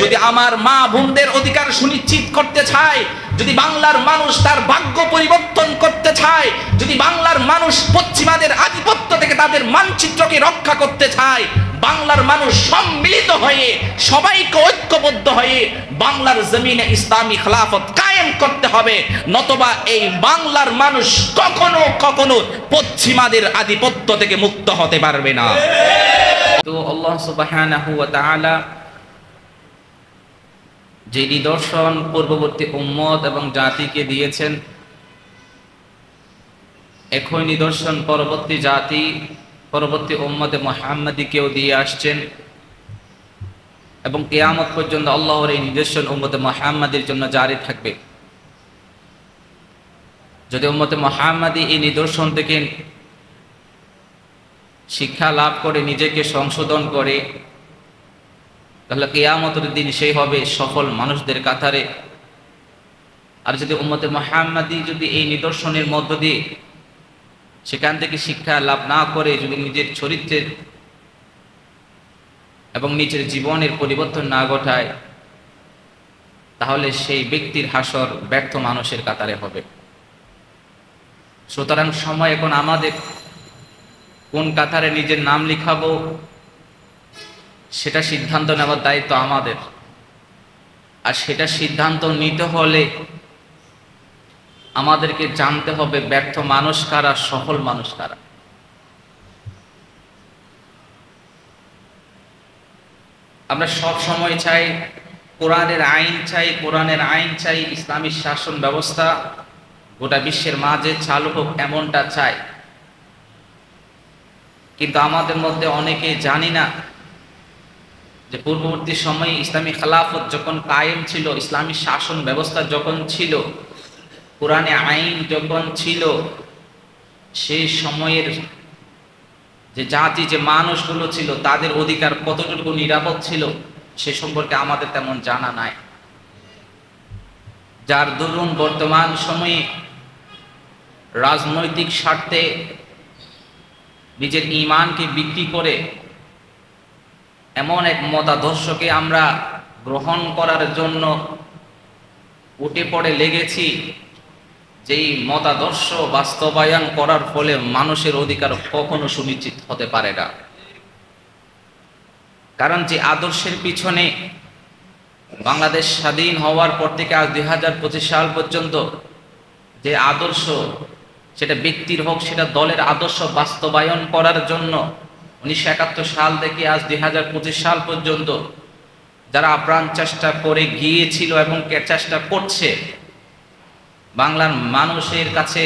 যদি আমার মা বোনদের অধিকার সুনিশ্চিত করতে চায়, যদি বাংলার মানুষ তার ভাগ্য পরিবর্তন করতে চায়, যদি বাংলার মানুষ পশ্চিমাদের আধিপত্য থেকে তাদের মানচিত্রকে রক্ষা করতে চায়, বাংলার মানুষ সম্মিলিত হয়ে সবাইকে ঐক্যবদ্ধ হয়ে বাংলার জমিনে ইসলামী খেলাফত কায়েম করতে হবে, নতবা এই বাংলার মানুষ কখনো কখনো পশ্চিমাদের আধিপত্য থেকে মুক্ত হতে পারবে না। তো আল্লাহ সুবহানাহু ওয়া তাআলা যে নিদর্শন পূর্ববর্তী উম্মত এবং জাতিকে দিয়েছেন, একই নিদর্শন পরবর্তী জাতি পরবর্তী উম্মতে মুহাম্মাদীকেও দিয়ে আসছেন এবং কিয়ামত পর্যন্ত আল্লাহর এই নিদর্শন উম্মতে মুহাম্মাদীর জন্য জারি থাকবে। যদি উম্মতে মুহাম্মাদী এই নিদর্শন থেকে শিক্ষা লাভ করে নিজেকে সংশোধন করে, তাহলে কিয়ামতের দিন সেই হবে সফল মানুষদের কাতারে। আর যদি উম্মতে মুহাম্মাদী যদি এই নিদর্শনের মধ্য দিয়ে সেখান থেকে শিক্ষা লাভ না করে যদি নিজের চরিত্রের এবং নিজের জীবনের পরিবর্তন না ঘটায়, তাহলে সেই ব্যক্তির হাসর ব্যর্থ মানুষের কাতারে হবে। সুতরাং সময় এখন আমাদের কোন কাতারে নিজের নাম লিখাবো সেটা সিদ্ধান্ত নেওয়ার দায়িত্ব আমাদের। আর সেটা সিদ্ধান্ত নিতে হলে আমাদেরকে জানতে হবে ব্যর্থ মানুষ কারা, সফল মানুষ কারা। আমরা সব সময় চাই কোরআনের আইন চাই, কোরআনের আইন চাই, ইসলামী শাসন ব্যবস্থা গোটা বিশ্বের মাঝে চালু হোক এমনটা চাই। কিন্তু আমাদের মধ্যে অনেকে জানি না যে পূর্ববর্তী সময়ে ইসলামী খেলাফত যখন কায়েম ছিল, ইসলামী শাসন ব্যবস্থা যখন ছিল, কোরআনে আইন যখন ছিল, সেই সময়ের যে জাতি যে মানুষগুলো ছিল তাদের অধিকার কতটুকু নিরাপদ ছিল সে সম্পর্কে আমাদের তেমন জানা নাই। যার দরুন বর্তমান সময়ে রাজনৈতিক স্বার্থে নিজের ঈমানকে বিক্রি করে এমন এক মতাদর্শকে আমরা গ্রহণ করার জন্য উঠে পড়ে লেগেছি, যেই মতাদর্শ বাস্তবায়ন করার ফলে মানুষের অধিকার কখনো সুনিশ্চিত হতে পারে না। কারণ যে আদর্শের পিছনে বাংলাদেশ স্বাধীন হওয়ার পর থেকে আজ 2025 সাল পর্যন্ত যে আদর্শ, সেটা ব্যক্তির হোক সেটা দলের আদর্শ বাস্তবায়ন করার জন্য 1971 সাল থেকে আজ 2025 সাল পর্যন্ত যারা আপ্রাণ চেষ্টা করে গিয়েছিল এবং চেষ্টা করছে, বাংলার মানুষের কাছে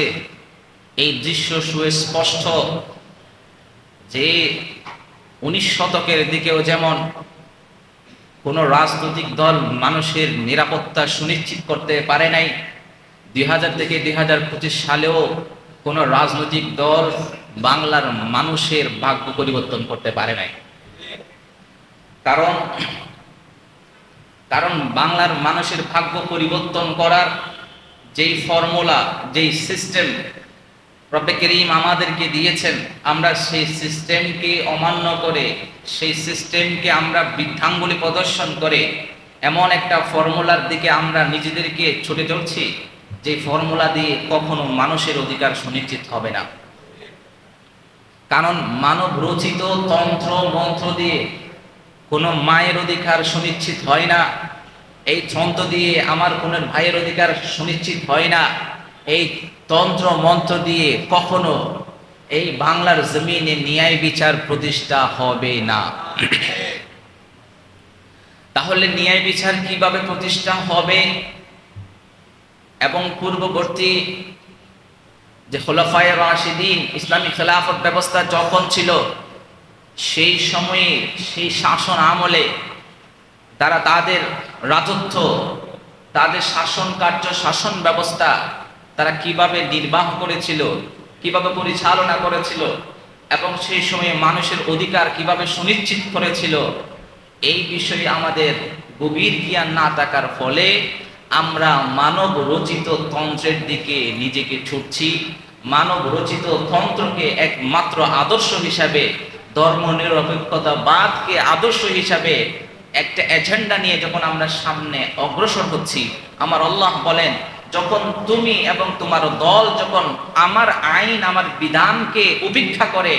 এই দৃশ্য সুস্পষ্ট যে 19 শতকের দিকেও যেমন কোনো রাজনৈতিক দল মানুষের নিরাপত্তা সুনিশ্চিত করতে পারে নাই, 2000 থেকে 2025 সালেও কোনো রাজনৈতিক দল বাংলার মানুষের ভাগ্য পরিবর্তন করতে পারে নাই। কারণ বাংলার মানুষের ভাগ্য পরিবর্তন করার যেই ফর্মুলা, যেই সিস্টেম রব্বে করিম আমাদেরকে দিয়েছেন, আমরা সেই সিস্টেমকে অমান্য করে, সেই সিস্টেমকে আমরা বৃদ্ধাঙ্গুলি প্রদর্শন করে এমন একটা ফর্মুলার দিকে আমরা নিজেদেরকে ছুটে চলছি যে ফর্মুলা দিয়ে কখনো মানুষের অধিকার সুনিশ্চিত হবে না। কারণ মানব রচিত তন্ত্র মন্ত্র দিয়ে কোনো মায়ের অধিকার সুনিশ্চিত হয় না, এই তন্ত্র দিয়ে আমার কোনো ভাইয়ের অধিকার সুনিশ্চিত হয় না, এই তন্ত্র মন্ত্র দিয়ে কখনো এই বাংলার জমিনে ন্যায় বিচার প্রতিষ্ঠা হবে না। তাহলে ন্যায় বিচার কিভাবে প্রতিষ্ঠা হবে? এবং পূর্ববর্তী যে খোলাফায়ে রাশিদিন ইসলামী খেলাফত ব্যবস্থা যখন ছিল, সেই সময়ে সেই শাসন আমলে তারা তাদের রাজত্ব, তাদের শাসন কার্য, শাসন ব্যবস্থা তারা কিভাবে নির্বাহ করেছিল, কিভাবে পরিচালনা করেছিল এবং সেই সময়ে মানুষের অধিকার কিভাবে সুনিশ্চিত করেছিল, এই বিষয়ে আমাদের গভীর জ্ঞান না থাকার ফলে আমরা মানব রচিত তন্ত্রের দিকে নিজেকে ছুটছি। মানব রচিত তন্ত্রকে একমাত্র আদর্শ হিসাবে, ধর্ম নিরপেক্ষতাবাদকে আদর্শ হিসাবে একটা এজেন্ডা নিয়ে যখন আমরা সামনে অগ্রসর হচ্ছি, আমার আল্লাহ বলেন যখন তুমি এবং তোমার দল যখন আমার আইন আমার বিধানকে উপেক্ষা করে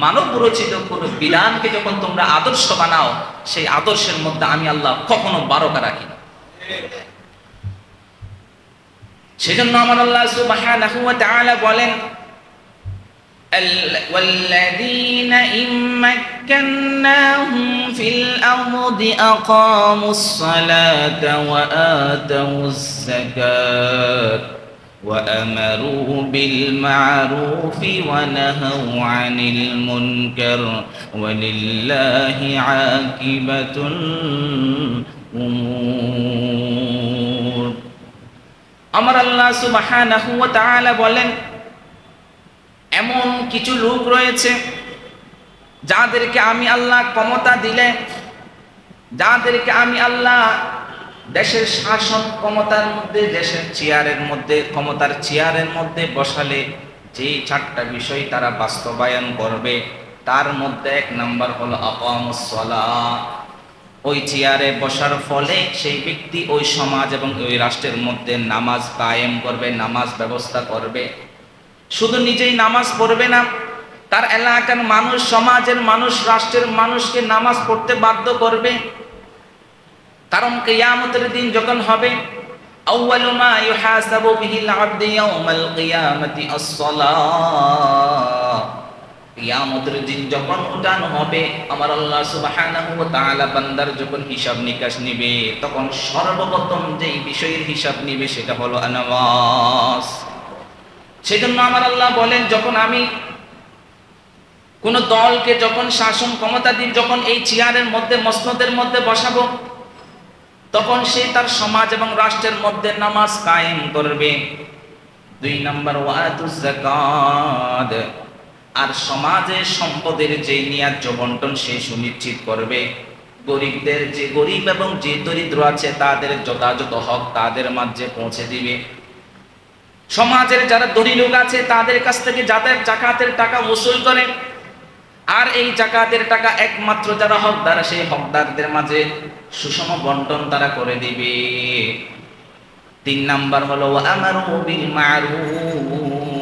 মানব রচিত কোন বিধানকে যখন তোমরা আদর্শ বানাও, সেই আদর্শের মধ্যে আমি আল্লাহ কখনো বারোকা রাখি না। সেজন্য আমার আল্লাহ সুবহানাহু ওয়া তাআলা বলেন والذين إن مكناهم في الأرض أقاموا الصلاة وآتوا الزكاة وأمروا بالمعروف ونهوا عن المنكر ولله عاقبة الأمور। أمر الله سبحانه وتعالى বলেন এমন কিছু লোক রয়েছে যাদেরকে আমি আল্লাহ ক্ষমতা দিলে, যাদেরকে আমি আল্লাহ দেশের শাসন ক্ষমতার মধ্যে, দেশের চেয়ারের মধ্যে, ক্ষমতার চেয়ারের মধ্যে বসালে যে চারটা বিষয় তারা বাস্তবায়ন করবে, তার মধ্যে এক নাম্বার হলো আকামুস সালাহ। ওই চেয়ারে বসার ফলে সেই ব্যক্তি ওই সমাজ এবং ওই রাষ্ট্রের মধ্যে নামাজ কায়েম করবে, নামাজ ব্যবস্থা করবে। শুধু নিজেই নামাজ পড়বে না, তার এলাকার মানুষ, সমাজের মানুষ, রাষ্ট্রের মানুষকে নামাজ পড়তে বাধ্য করবে। কারণ কিয়ামতের দিন যখন হবে, আউয়ালু মা ইউহাসাবু বিহিল আবদু ইয়াউমাল কিয়ামাতি আস-সালাহ। কিয়ামতের দিন যখন উঠানো হবে, আমার আল্লাহ সুবহানাহু ওয়া তাআলা বান্দার যখন হিসাব নিকাশ নিবে, তখন সর্বপ্রথম যেই বিষয়ের হিসাব নিবে সেটা হলো নামাজ। সেজন্য আমার আল্লাহ বলেন যখন আমি কোন দলকে যখন শাসন ক্ষমতা দিই, যখন এই চেয়ারের মধ্যে, মসনদের মধ্যে বসাবো, তখন সে তার সমাজ এবং রাষ্ট্রের মধ্যে নামাজ কায়েম করবে। 2 নাম্বার ওয়াতুজ যাকাত, আর সমাজের সম্পদের যে ন্যায্য বন্টন সে সুনিশ্চিত করবে। গরিবদের, যে গরিব এবং যে দরিদ্র আছে তাদের যথাযথ হক তাদের মাঝে পৌঁছে দিবে। সমাজের যারা ধনী লোক আছে তাদের কাছ থেকে যাদের জাকাতের টাকা ওসুল করে, আর এই জাকাতের টাকা একমাত্র যারা হকদার সেই হকদারদের মাঝে সুষম বন্টন তারা করে দিবে। 3 নাম্বার হলো আমারু বিল মারুফ,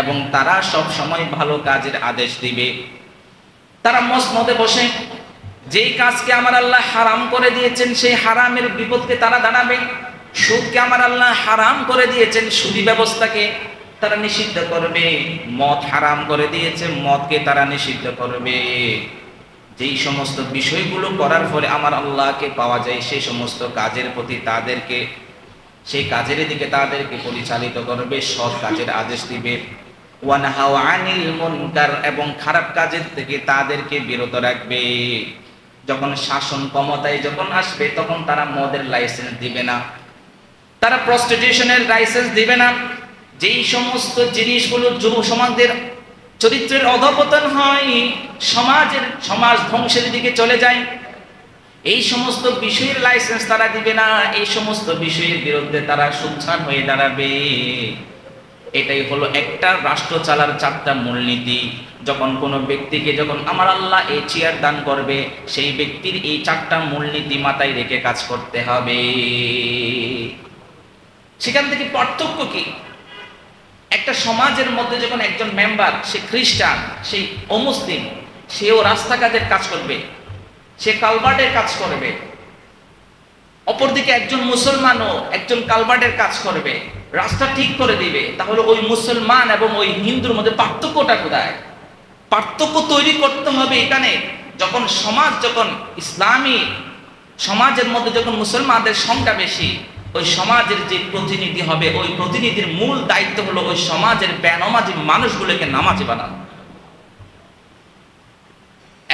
এবং তারা সব সময় ভালো কাজের আদেশ দিবে। তারা মসনদে বসে যেই কাজকে আমার আল্লাহ হারাম করে দিয়েছেন সেই হারামের বিপদকে তারা দাঁড়াবে। সুদকে আমার আল্লাহ হারাম করে দিয়েছেন, সুদী ব্যবস্থাকে তারা নিষিদ্ধ করবে। মদ হারাম করে দিয়েছে, মদকে তারা নিষিদ্ধ করবে। যেই সমস্ত বিষয়গুলো করার ফলে আমার আল্লাহকে পাওয়া যায় সেই সমস্ত কাজের প্রতি তাদেরকে, সেই কাজের দিকে তাদেরকে পরিচালিত করবে, সৎ কাজের আদেশ দিবে। ওয়ানহাউ আনিল মুনকার, এবং খারাপ কাজের থেকে তাদেরকে বিরত রাখবে। যখন শাসন ক্ষমতায় যখন আসবে তখন তারা মদের লাইসেন্স দিবে না, তারা প্রস্টিটিউশনের লাইসেন্স দিবে না। যেই সমস্ত জিনিসগুলো যুব সমাজের চরিত্রের অধঃপতন হয়, সমাজ ধ্বংসের দিকে চলে যায়, এই সমস্ত বিষয়ের লাইসেন্স তারা দিবে না। এই সমস্ত বিষয়ের বিরুদ্ধে তারা সোচ্চার হয়ে দাঁড়াবে। এটাই হলো একটা রাষ্ট্র চালার 4টা মূলনীতি। যখন কোনো ব্যক্তিকে যখন আমার আল্লাহ এই চেয়ার দান করবে, সেই ব্যক্তির এই 4টা মূলনীতি মাথায় রেখে কাজ করতে হবে। সেখান থেকে পার্থক্য কি? একটা সমাজের মধ্যে যখন একজন মেম্বার, সে খ্রিস্টান, সে অমুসলিম, সেও রাস্তাঘাটের কাজ করবে, সে কালভার্টের কাজ করবে। অপরদিকে একজন মুসলমানও একজন কালভার্টের কাজ করবে, রাস্তা ঠিক করে দিবে। তাহলে ওই মুসলমান এবং ওই হিন্দুর মধ্যে পার্থক্যটা কোথায়? পার্থক্য তৈরি করতে হবে এখানে। যখন সমাজ, যখন ইসলামী সমাজের মধ্যে যখন মুসলমানদের সংখ্যা বেশি, ওই সমাজের যে প্রতিনিধি হবে, ওই প্রতিনিধির মূল দায়িত্ব হলো ওই সমাজের বেনামাজি মানুষগুলোকে নামাজি বানানো।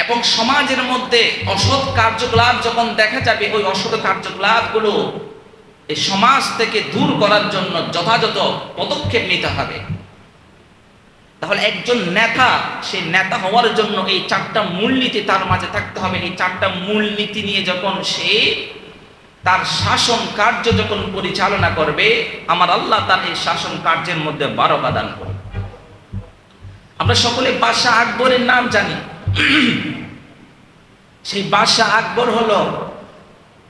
এবং সমাজের মধ্যে অসৎ কার্যকলাপ যখন দেখা যাবে, ওই অসৎ কার্যকলাপগুলো এই সমাজ থেকে দূর করার জন্য যথাযথ পদক্ষেপ নিতে হবে। তাহলে একজন নেতা, সেই নেতা হওয়ার জন্য এই 4টা মূলনীতি তার মাঝে থাকতে হবে। এই 4টা মূলনীতি নিয়ে যখন সে তার শাসন কার্য যখন পরিচালনা করবে, আমার আল্লাহ তার এই শাসন কার্যের মধ্যে বারকা দান করবে। আমরা সকলে বাদশাহ আকবরের নাম জানি। সেই বাদশাহ আকবর হলো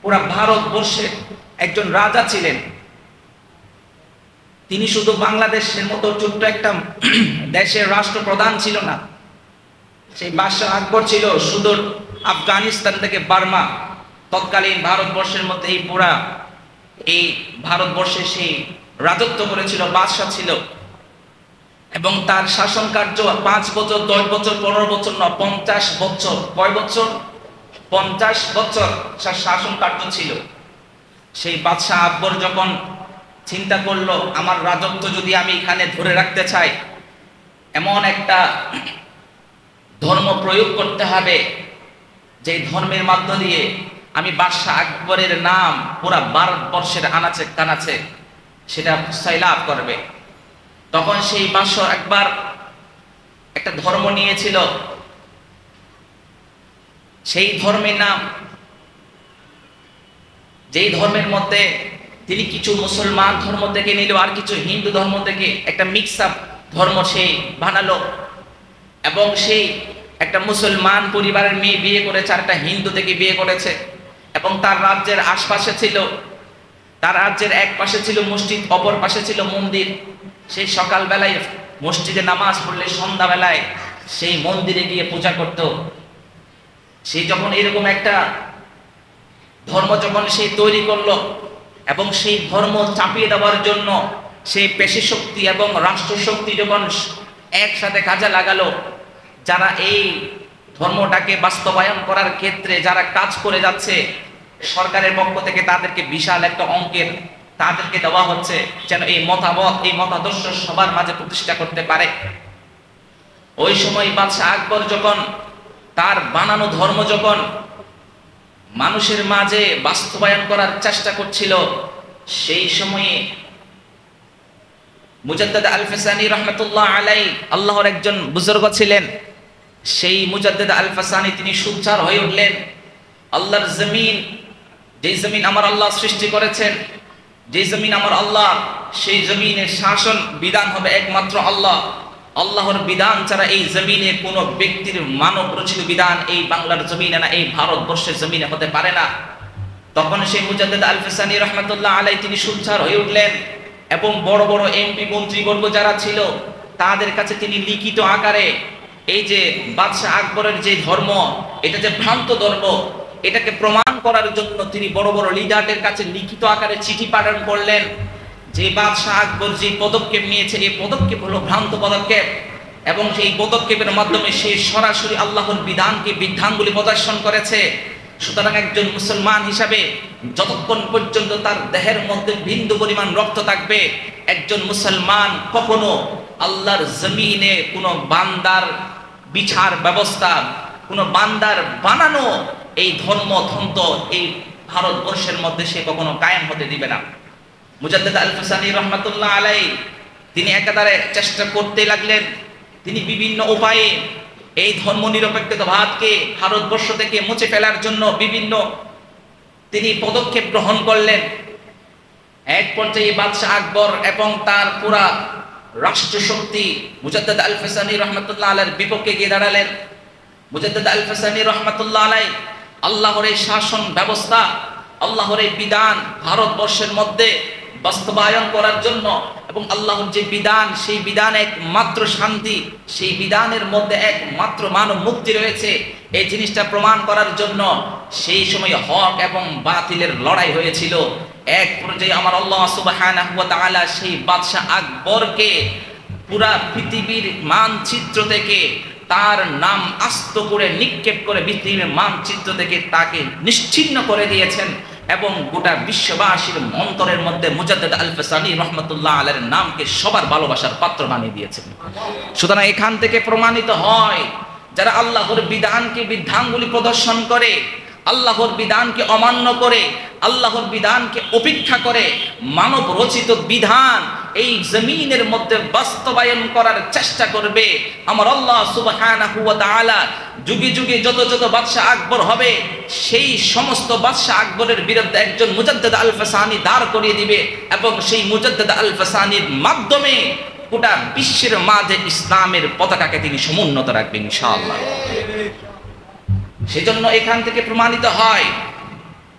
পুরা ভারতবর্ষের একজন রাজা ছিলেন। তিনি শুধু বাংলাদেশের মতো ছোট্ট একটা দেশের রাষ্ট্রপ্রধান ছিল না, সেই বাদশাহ আকবর ছিল সুদূর আফগানিস্তান থেকে বার্মা, তৎকালীন ভারতবর্ষের মধ্যে এই ভারতবর্ষে সেই রাজত্ব করেছিল, বাদশাহ ছিল। এবং তার শাসন কার্য 5 বছর, 10 বছর, 15 বছর না, 50 বছর। কয় বছর? 50 বছর শাসন কার্য ছিল। সেই বাদশাহ আকবর যখন চিন্তা করলো, আমার রাজত্ব যদি আমি এখানে ধরে রাখতে চাই, এমন একটা ধর্ম প্রয়োগ করতে হবে যে ধর্মের মধ্য দিয়ে আমি বাদশাহ আকবরের নাম পুরা ভারতবর্ষের আনাচে কানাচে সেটা লাভ করবে। তখন সেই বাদশাহ একবার একটা ধর্ম নিয়েছিল, সেই ধর্মের নাম, যেই ধর্মের মধ্যে তিনি কিছু মুসলমান ধর্ম থেকে নিল আর কিছু হিন্দু ধর্ম থেকে একটা মিক্স আপ ধর্ম সেই বানালো। এবং সেই একটা মুসলমান পরিবারের মেয়ে বিয়ে করেছে, আর একটা হিন্দু থেকে বিয়ে করেছে। এবং তার রাজ্যের আশপাশে ছিল, তার রাজ্যের এক পাশে ছিল মসজিদ, অপর পাশে ছিল মন্দির। সেই সকালবেলায় মসজিদে নামাজ পড়লে সন্ধ্যাবেলায় সেই মন্দিরে গিয়ে পূজা করত। সেই যখন এরকম একটা ধর্ম যখন সেই তৈরি করলো এবং সেই ধর্ম চাপিয়ে দেওয়ার জন্য সেই পেশি শক্তি এবং রাষ্ট্র শক্তি যখন একসাথে কাজে লাগালো, যারা এই ধর্মটাকে বাস্তবায়ন করার ক্ষেত্রে যারা কাজ করে যাচ্ছে, সরকারের পক্ষ থেকে তাদেরকে বিশাল একটা অঙ্কের তাদেরকে দেওয়া হচ্ছে যেন এই মতামত, এই মতাদর্শ সবার মাঝে প্রতিষ্ঠা করতে পারে। ওই সময় বাদশাহ আকবর যখন তার বানানো ধর্ম যখন মানুষের মাঝে বাস্তবায়ন করার চেষ্টা করছিল, সেই সময়ে মুজাদ্দিদ আল-ফাসানি রাহমাতুল্লাহ আলাইহি, আল্লাহর একজন বুজুর্গ ছিলেন, সেই মুজাদ্দিদ আল-ফাসানি তিনি সুচার হয়ে উঠলেন। আল্লাহর জমিন, যেই জমিন আমার আল্লাহ সৃষ্টি করেছেন, যেই জমিন আমার আল্লাহ, সেই জমিনের শাসন বিধান হবে একমাত্র আল্লাহ। আল্লাহর বিধান ছাড়া এই জমিনে কোনো ব্যক্তির মানব রচিত বিধান এই বাংলার জমিনে না, এই ভারতবর্ষের জমিনে হতে পারে না। তখন সেই মুজাদ্দিদ আল-ফাসানি রাহমাতুল্লাহ আলাইহি তিনি সুচার হয়ে উঠলেন এবং বড় বড় এমপি মন্ত্রীবর্গ যারা ছিল তাদের কাছে তিনি লিখিত আকারে এই যে বাদশাহ আকবরের যে ধর্ম, এটা যে ভ্রান্ত ধর্ম, এটাকে প্রমাণ করার জন্য তিনি বড় বড় লিডারদের কাছে লিখিত আকারে চিঠি পাঠান করলেন যে বাদশাহ আকবর যে পদক্ষেপ নিয়েছে, এই পদক্ষেপ হলো ভ্রান্ত পদক্ষেপ। এবং সেই পদক্ষেপের মাধ্যমে সে সরাসরি আল্লাহর বিধানকে, বিধানগুলি প্রদর্শন করেছে। সুতরাং একজন মুসলমান হিসাবে যতক্ষণ পর্যন্ত তার দেহের মধ্যে বিন্দু পরিমাণ রক্ত থাকবে, একজন মুসলমান কখনো আল্লাহর জমিনে কোনো বান্দার বিচার ব্যবস্থা, কোনো বান্দার বানানো এই ধর্মতন্ত্র এই ভারতবর্ষের মধ্যে সে কখনো কায়েম হতে দিবে না। মুজাদ্দিদ আল-ফাসানি রাহমাতুল্লাহ আলাইহি তিনি একাধারে চেষ্টা করতে লাগলেন। তিনি বিভিন্ন উপায়ে এই ধর্ম নিরপেক্ষতাবাদকে ভারতবর্ষ থেকে মুছে ফেলার জন্য বিভিন্ন তিনি পদক্ষেপ গ্রহণ করলেন। এক পর্যায়ে বাদশাহ আকবর এবং তার পুরা রাষ্ট্র শক্তি মুজাদ্দিদ আল-ফাসানি রাহমাতুল্লাহ আলাইহির বিপক্ষে গিয়ে দাঁড়ালেন। মুজাদ্দিদ আল-ফাসানি রাহমাতুল্লাহ আলাইহি আল্লাহর এই শাসন ব্যবস্থা, আল্লাহর এই বিধান ভারতবর্ষের মধ্যে বাস্তবায়ন করার জন্য এবং আল্লাহর যে বিধান, সেই বিধান একমাত্র শান্তি, সেই বিধানের মধ্যে একমাত্র মানব মুক্তি রয়েছে, এই জিনিসটা প্রমাণ করার জন্য সেই সময় হক এবং বাতিলের লড়াই হয়েছিল। এক পর্যায়ে আমার আল্লাহ সুবহানাহু ওয়া তাআলা সেই বাদশাহ আকবরকে পুরা পৃথিবীর মানচিত্র থেকে তার নাম আস্ত করে নিক্ষেপ করে পৃথিবীর মানচিত্র থেকে তাকে নিশ্চিহ্ন করে দিয়েছেন এবং গোটা বিশ্ববাসীর মন্তরের মধ্যে মুজাদ্দিদ আল-ফাসানি রাহমাতুল্লাহ আলাইহির নামকে সবার ভালোবাসার পাত্র বানিয়ে দিয়েছেন। সুতরাং এখান থেকে প্রমাণিত হয় যারা আল্লাহর বিধানকে, বিধানগুলি প্রদর্শন করে, আল্লাহর বিধানকে অমান্য করে, আল্লাহর বিধানকে উপেক্ষা করে, মানব রচিত বিধান এই জমিনের মধ্যে বাস্তবায়ন করার চেষ্টা করবে, আমার আল্লাহ সুবহানাহু ওয়া তাআলা যুগে যুগে যত যত বাদশাহ আকবর হবে, সেই সমস্ত বাদশাহ আকবরের বিরুদ্ধে একজন মুজাদ্দিদ আল-ফাসানি দাঁড় করিয়ে দিবে এবং সেই মুজাদ্দিদ আল-ফাসানির মাধ্যমে গোটা বিশ্বের মাঝে ইসলামের পতাকাকে তিনি সমুন্নত রাখবেন ইনশাআল্লাহ। সেজন্য এখান থেকে প্রমাণিত হয়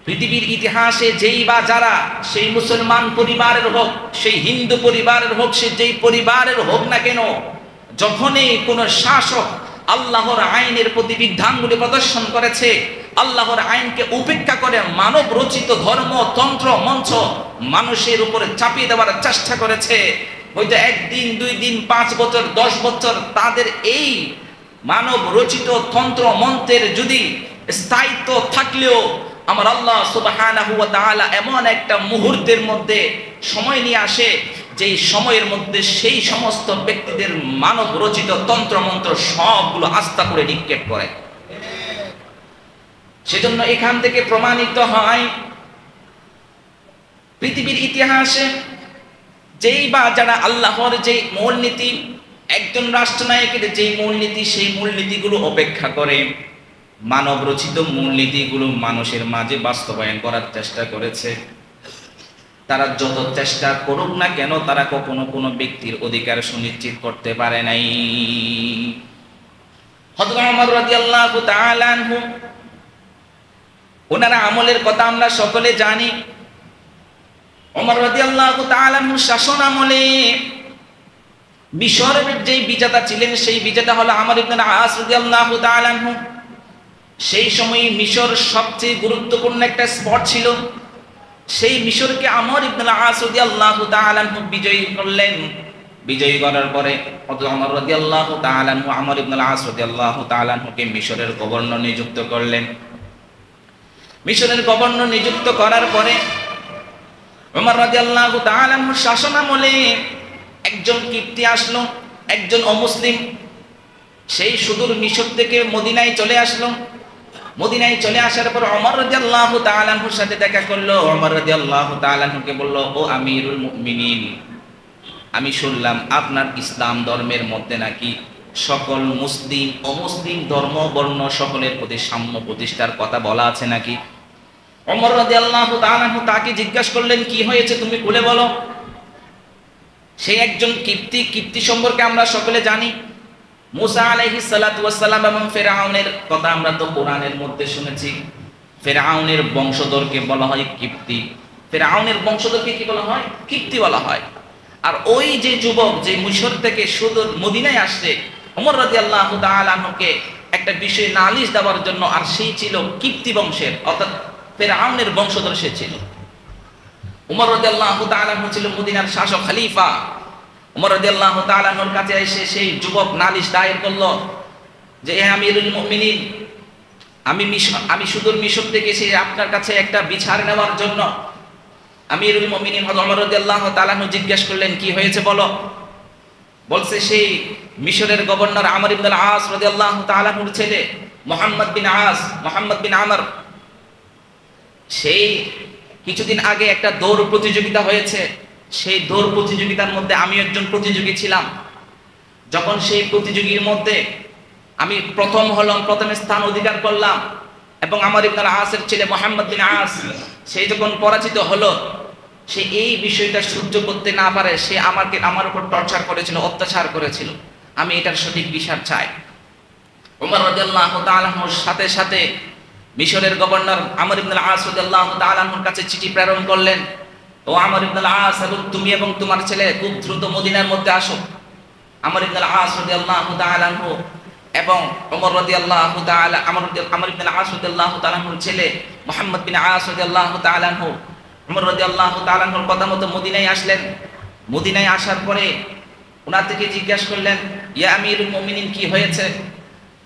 পৃথিবীর ইতিহাসে যেই বা যারা, সেই মুসলমান পরিবারের হোক, সেই হিন্দু পরিবারের হোক, সে যেই পরিবারের হোক না কেন, যখনই কোনো শাসক আল্লাহর আইনের প্রতি বিধানগুলি প্রদর্শন করেছে, আল্লাহর আইনকে উপেক্ষা করে মানব রচিত ধর্ম, তন্ত্র, মঞ্চ মানুষের উপরে চাপিয়ে দেওয়ার চেষ্টা করেছে, হয়তো 1 দিন 2 দিন 5 বছর 10 বছর তাদের এই মানব রচিত তন্ত্র মন্ত্রের যদি স্থায়িত্ব থাকলেও আমার আল্লাহ সুবহানাহু ওয়া তাআলা এমন একটা মুহূর্তের মধ্যে সময় নিয়ে আসে, যেই সময়ের মধ্যে সেই সমস্ত ব্যক্তিদের মানব রচিত তন্ত্র মন্ত্র সবগুলো আস্থা করে নিক্ষেপ করে। সেজন্য এখান থেকে প্রমাণিত হয় পৃথিবীর ইতিহাসে যেই বা যারা আল্লাহর যে মূলনীতি, একজন রাষ্ট্রনায়কের যে মূলনীতি, সেই মূলনীতিগুলো উপেক্ষা করে মানব রচিত মূলনীতিগুলো মানুষের মাঝে বাস্তবায়ন করার চেষ্টা করেছে, তারা যত চেষ্টা করুক না কেন তারা কখনো কোনো ব্যক্তির অধিকার সুনিশ্চিত করতে পারে নাই। হযরত ওমর রাদিয়াল্লাহু তাআলা আনহু, ওনার আমলের কথা আমরা সকলে জানি। ওমর রাদিয়াল্লাহু তাআলা আনহু শাসন আমলে মিশরের যেই বিজেতা ছিলেন, সেই বিজেতা হলো আমর ইবনে আস রাদিয়াল্লাহু তাআলা আনহু। সেই সময় মিশর সবচেয়ে গুরুত্বপূর্ণ একটা স্পট ছিল। সেই মিশরকে আমর ইবনে আস রাদিয়াল্লাহু তাআলা আনহু বিজয়ী করলেন। বিজয়ী করার পরে হযরত ওমর রাদিয়াল্লাহু তাআলা আনহু আমর ইবনে আস রাদিয়াল্লাহু তাআলা আনহুকে মিশরের গভর্নর নিযুক্ত করলেন। মিশরের গভর্নর নিযুক্ত করার পরে ওমর রাদিয়াল্লাহু তাআলা আনহু শাসন আমলে একজন কিপ্তি আসলো, একজন অমুসলিম, সেই সুদূর মিশর থেকে মদিনায় চলে আসলো। মদিনায় চলে আসার পর ওমর রাদিয়াল্লাহু তাআলা আনহুর সাথে দেখা করলো। ওমর রাদিয়াল্লাহু তাআলা আনহুকে বলল, ও আমিরুল মুমিনিন, আমি শুনলাম আপনার ইসলাম ধর্মের মধ্যে নাকি সকল মুসলিম অমুসলিম ধর্ম বর্ণ সকলের প্রতি সাম্য প্রতিষ্ঠার কথা বলা আছে নাকি? ওমর রাদিয়াল্লাহু তাআলা আনহু তাকে জিজ্ঞাসা করলেন, কি হয়েছে তুমি খুলে বলো। সেই একজন কিপ্তি সম্পর্কে আমরা সকলে জানি। মুসা আলাইহিস সালাতু ওয়াস সালাম এবং ফিরআউনের কথা আমরা তো কোরআনের মধ্যে শুনেছি। ফিরআউনের বংশধরকে বলা হয় কিপ্তি, ফিরআউনের বংশধরকে কি বলা হয়? কিপ্তি বলা হয়। আর ওই যে যুবক যে মিশর থেকে সুদূর মদিনায় আসছে, ওমর রাদিয়াল্লাহু তাআলা আনহুকে একটা বিষয় নালিশ দেওয়ার জন্য, আর সেই ছিল কিপ্তি বংশের, অর্থাৎ ফিরআউনের বংশধর সে ছিল। ওমর রাদিয়াল্লাহু তাআলা আনহু ছিল মদিনার শাসক খলিফা। ওমর রাদিয়াল্লাহু তাআলা আনহুর কাছে এসে সেই যুবক নালিশ দায়ের করলো যে, হে আমিরুল মুমিনিন, আমি সুদূর মিশর থেকে এসে আপনার কাছে একটা বিচার নেওয়ার জন্য। আমিরুল মুমিনিন হযরত ওমর রাদিয়াল্লাহু তাআলা আনহু জিজ্ঞাসা করলেন, কি হয়েছে বলো। বলছে সেই মিশরের গভর্নর আমর ইবনে আস রাদিয়াল্লাহু তাআলা আনহুর ছেলে মুহাম্মদ বিন আমর, সেই কিছুদিন আগে একটা দৌড় প্রতিযোগিতা হয়েছে। সেই দৌড় প্রতিযোগিতার মধ্যে আমি একজন প্রতিযোগী ছিলাম। যখন সেই প্রতিযোগীর মধ্যে আমি প্রথম হলাম, প্রথম স্থান অধিকার করলাম, এবং আমর ইবনে আসের ছেলে মুহাম্মদ বিন আস সেই যখন পরাজিত হলো, সে এই বিষয়টা সহ্য করতে না পারে সে আমার উপর টর্চার করেছিল, অত্যাচার করেছিল। আমি এটার সঠিক বিচার চাই। ওমর রাদিয়াল্লাহু তাআলা আনহুর সাথে সাথে মিশরের গভর্নর আমর ইবনে আস রাদিয়াল্লাহু তাআলা আনহুর কাছে চিঠি প্রেরণ করলেন, ও আমর ইবনে আস, তুমি এবং তোমার ছেলে খুব দ্রুত মদিনার মধ্যে আসো। আমর ইবনে আস রাদিয়াল্লাহু তাআলা আনহু এবং ওমর রাদিয়াল্লাহু তাআলা আমর ইবনে আস রাদিয়াল্লাহু তাআলা আনহুর ছেলে মুহাম্মদ বিন আস রাদিয়াল্লাহু তাআলা আনহু ওমর রাদিয়াল্লাহু তাআলা আনহুর কথা মতো মদিনায় আসলেন। মদিনায় আসার পরে ওনার থেকে জিজ্ঞাসা করলেন, ইয়া আমিরুল মুমিনিন, কি হয়েছে।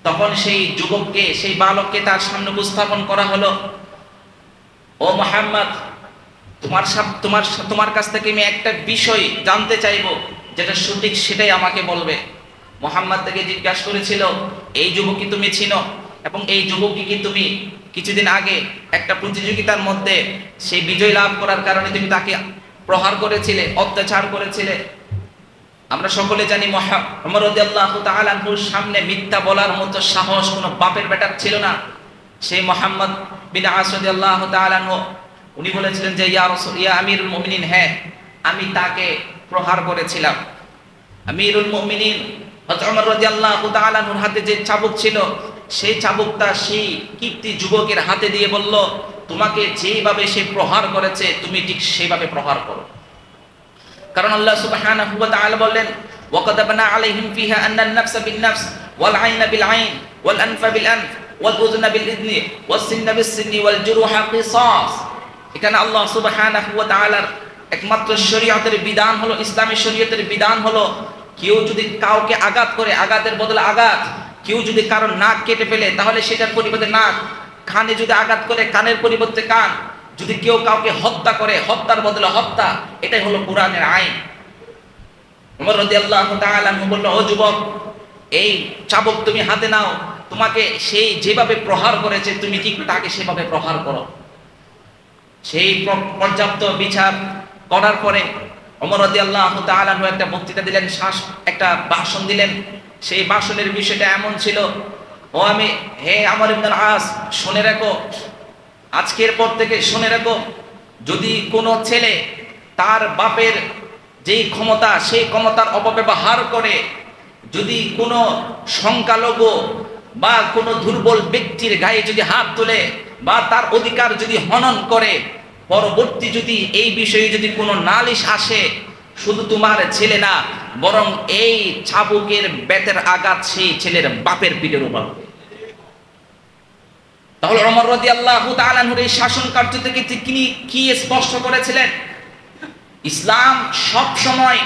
তখন সেই যুবককে, সেই বালককে তার সামনে উপস্থাপন করা হলো, ও মুহাম্মদ, তোমার কাছ থেকে আমি একটা বিষয় জানতে চাইবো, যেটা সঠিক সেটাই আমাকে বলবে। মুহাম্মদ থেকে জিজ্ঞাসা করেছিল, এই যুবককে তুমি চিনো, এবং এই যুবককে কি তুমি কিছুদিন আগে একটা প্রতিযোগিতার মধ্যে সেই বিজয় লাভ করার কারণে তুমি তাকে প্রহার করেছিলে, অত্যাচার করেছিলে। আমরা সকলে জানি ওমর রাদিয়াল্লাহু তাআলা আনহুর সামনে মিথ্যা বলার মতো সাহস কোনো বাপের বেটার ছিল না। সেই মুহাম্মদ বিন আস রাদিয়াল্লাহু তাআলা আনহু উনি বলেছিলেন যে, ইয়া আমিরুল মুমিনিন, হ্যাঁ আমি তাকে প্রহার করেছিলাম। আমিরুল মুমিনিন হযরত ওমর রাদিয়াল্লাহু তাআলা আনহুর হাতে যে চাবুক ছিল, সেই চাবুকটা সেই কীর্তি যুবকের হাতে দিয়ে বলল, তোমাকে যেভাবে সে প্রহার করেছে তুমি ঠিক সেভাবে প্রহার করো। কারণ আল্লাহ সুবহানাহু ওয়া তাআলা বললেন, ওয়াকাদাবনা আলাইহিম ফিহা আন্নান নাফসা বিন নাফস ওয়াল আইনা বিল আইন ওয়াল আনফা বিল আনফ ওয়াল উযনা বিল উযনি ওয়াস সিন্না বিস সিন্নি ওয়াল জুরুহা কিসাস। এখানে আল্লাহ সুবহানাহু ওয়া তাআলার একমাত্র শরীয়তের বিধান হলো, ইসলামী শরীয়তের বিধান হলো, কেউ যদি কাউকে আঘাত করে আঘাতের বদলে আঘাত, কেউ যদি কারো নাক কেটে ফেলে তাহলে সেটার পরিবর্তে নাক, কানে যদি আঘাত করে কানের পরিবর্তে কান, যদি কেউ কাউকে হত্যা করে হত্যার বদলে হত্যা, এটাই হলো কোরআনের আইন। ওমর রাদিয়াল্লাহু তাআলা আনহু বলল, ও যুবক, এই চাবুক তুমি হাতে নাও, তোমাকে সেই যেভাবে প্রহার করেছে তুমি ঠিক তাকে সেভাবে প্রহার করো। সেই পর্যাপ্ত বিচার করার পরে ওমর রাদিয়াল্লাহু তাআলা আনহু একটা বক্তৃতা দিলেন, একটা ভাষণ দিলেন। সেই ভাষণের বিষয়টা এমন ছিল, হে আমর ইবনে আস, শুনে রাখো, আজকের পর থেকে শুনে রাখো, যদি কোনো ছেলে তার বাপের যেই ক্ষমতা সেই ক্ষমতার অপব্যবহার করে, যদি কোনো সংখ্যালঘু বা কোনো দুর্বল ব্যক্তির গায়ে যদি হাত তোলে বা তার অধিকার যদি হনন করে, পরবর্তী যদি এই বিষয়ে যদি কোনো নালিশ আসে, শুধু তোমার ছেলে না, বরং এই চাবুকের বেতের আঘাত সেই ছেলের বাপের পিঠের উপর। তাহলে ওমর রাদিয়াল্লাহু তাআলা আনহুর এই শাসন কার্য থেকে তিনি কি স্পষ্ট করেছিলেন? ইসলাম সব সময়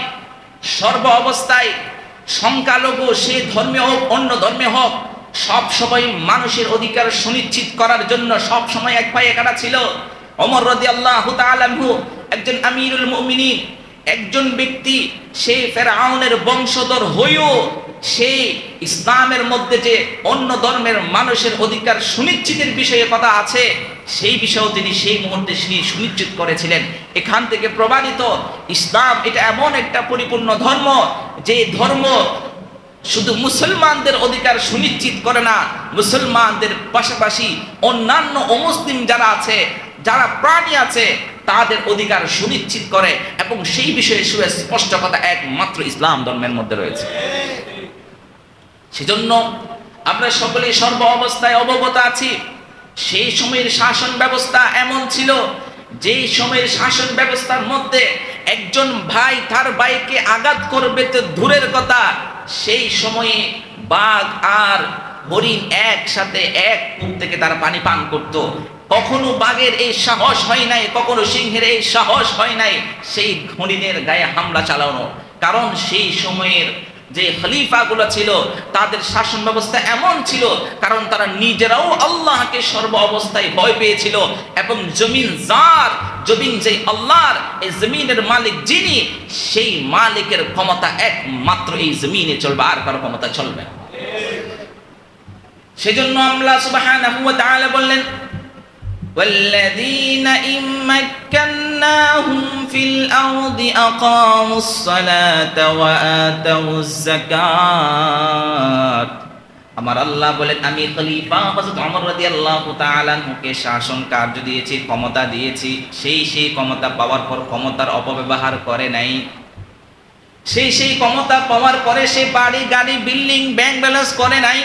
সর্ব অবস্থায় সংখ্যালঘু সে ধর্মে হোক অন্য ধর্মে হোক সব সময় মানুষের অধিকার সুনিশ্চিত করার জন্য সব সময় এক পায়ে কাটা ছিল। ওমর রাদিয়াল্লাহু তাআলা আনহু একজন আমিরুল মুমিনিন, একজন ব্যক্তি, সে ফেরাউনের বংশধর হয়েও সে ইসলামের মধ্যে যে অন্য ধর্মের মানুষের অধিকার সুনিশ্চিতের বিষয়ে কথা আছে সেই বিষয়েও তিনি সেই মুহূর্তে সুনিশ্চিত করেছিলেন। এখান থেকে প্রমাণিত ইসলাম এটা এমন একটা পরিপূর্ণ ধর্ম, যে ধর্ম শুধু মুসলমানদের অধিকার সুনিশ্চিত করে না, মুসলমানদের পাশাপাশি অন্যান্য অমুসলিম যারা আছে, যারা প্রাণী আছে, তাদের অধিকার সুনিশ্চিত করে, এবং সেই বিষয়ে সুস্পষ্ট কথা একমাত্র ইসলাম ধর্মের মধ্যে রয়েছে। সেজন্য আমরা সকলে সর্ব অবস্থায় অবগত আছি, সেই সময়ের শাসন ব্যবস্থা এমন ছিল, যেই সময়ের শাসন ব্যবস্থার মধ্যে একজন ভাই তার ভাইকে আঘাত করবে তো দূরের কথা, সেই সময়ে বাঘ আর হরিণ একসাথে এক কূপ থেকে তারা পানি পান করত। কখনো বাঘের এই সাহস হয় নাই, কখনো সিংহের এই সাহস হয় নাই সেই হরিণের গায়ে হামলা চালানো। কারণ সেই সময়ের যে খলিফাগুলো ছিল তাদের শাসন ব্যবস্থা এমন ছিল, কারণ তারা নিজেরাও আল্লাহকে সর্ব অবস্থায় ভয় পেয়েছিল, এবং জমিন যে আল্লাহর, এই জমিনের মালিক যিনি, সেই মালিকের ক্ষমতা একমাত্র এই জমিনে চলবে, আর কারো ক্ষমতা চলবে না। সেজন্য আল্লাহ সুবহানাহু ওয়া তাআলা বললেন, والذين إن مكناهم في الأرض أقاموا الصلاة وآتوا الزكاة। আমার আল্লাহ বলেন, আমি খলিফা হযরত ওমর রাদিয়াল্লাহু তাআলা আনহুকে শাসন কার্য দিয়েছি, ক্ষমতা দিয়েছি, সেই ক্ষমতা পাওয়ার পর ক্ষমতার অপব্যবহার করে নাই। সেই ক্ষমতা পাওয়ার পরে সে বাড়ি গাড়ি বিল্ডিং ব্যাংক ব্যালেন্স করে নাই।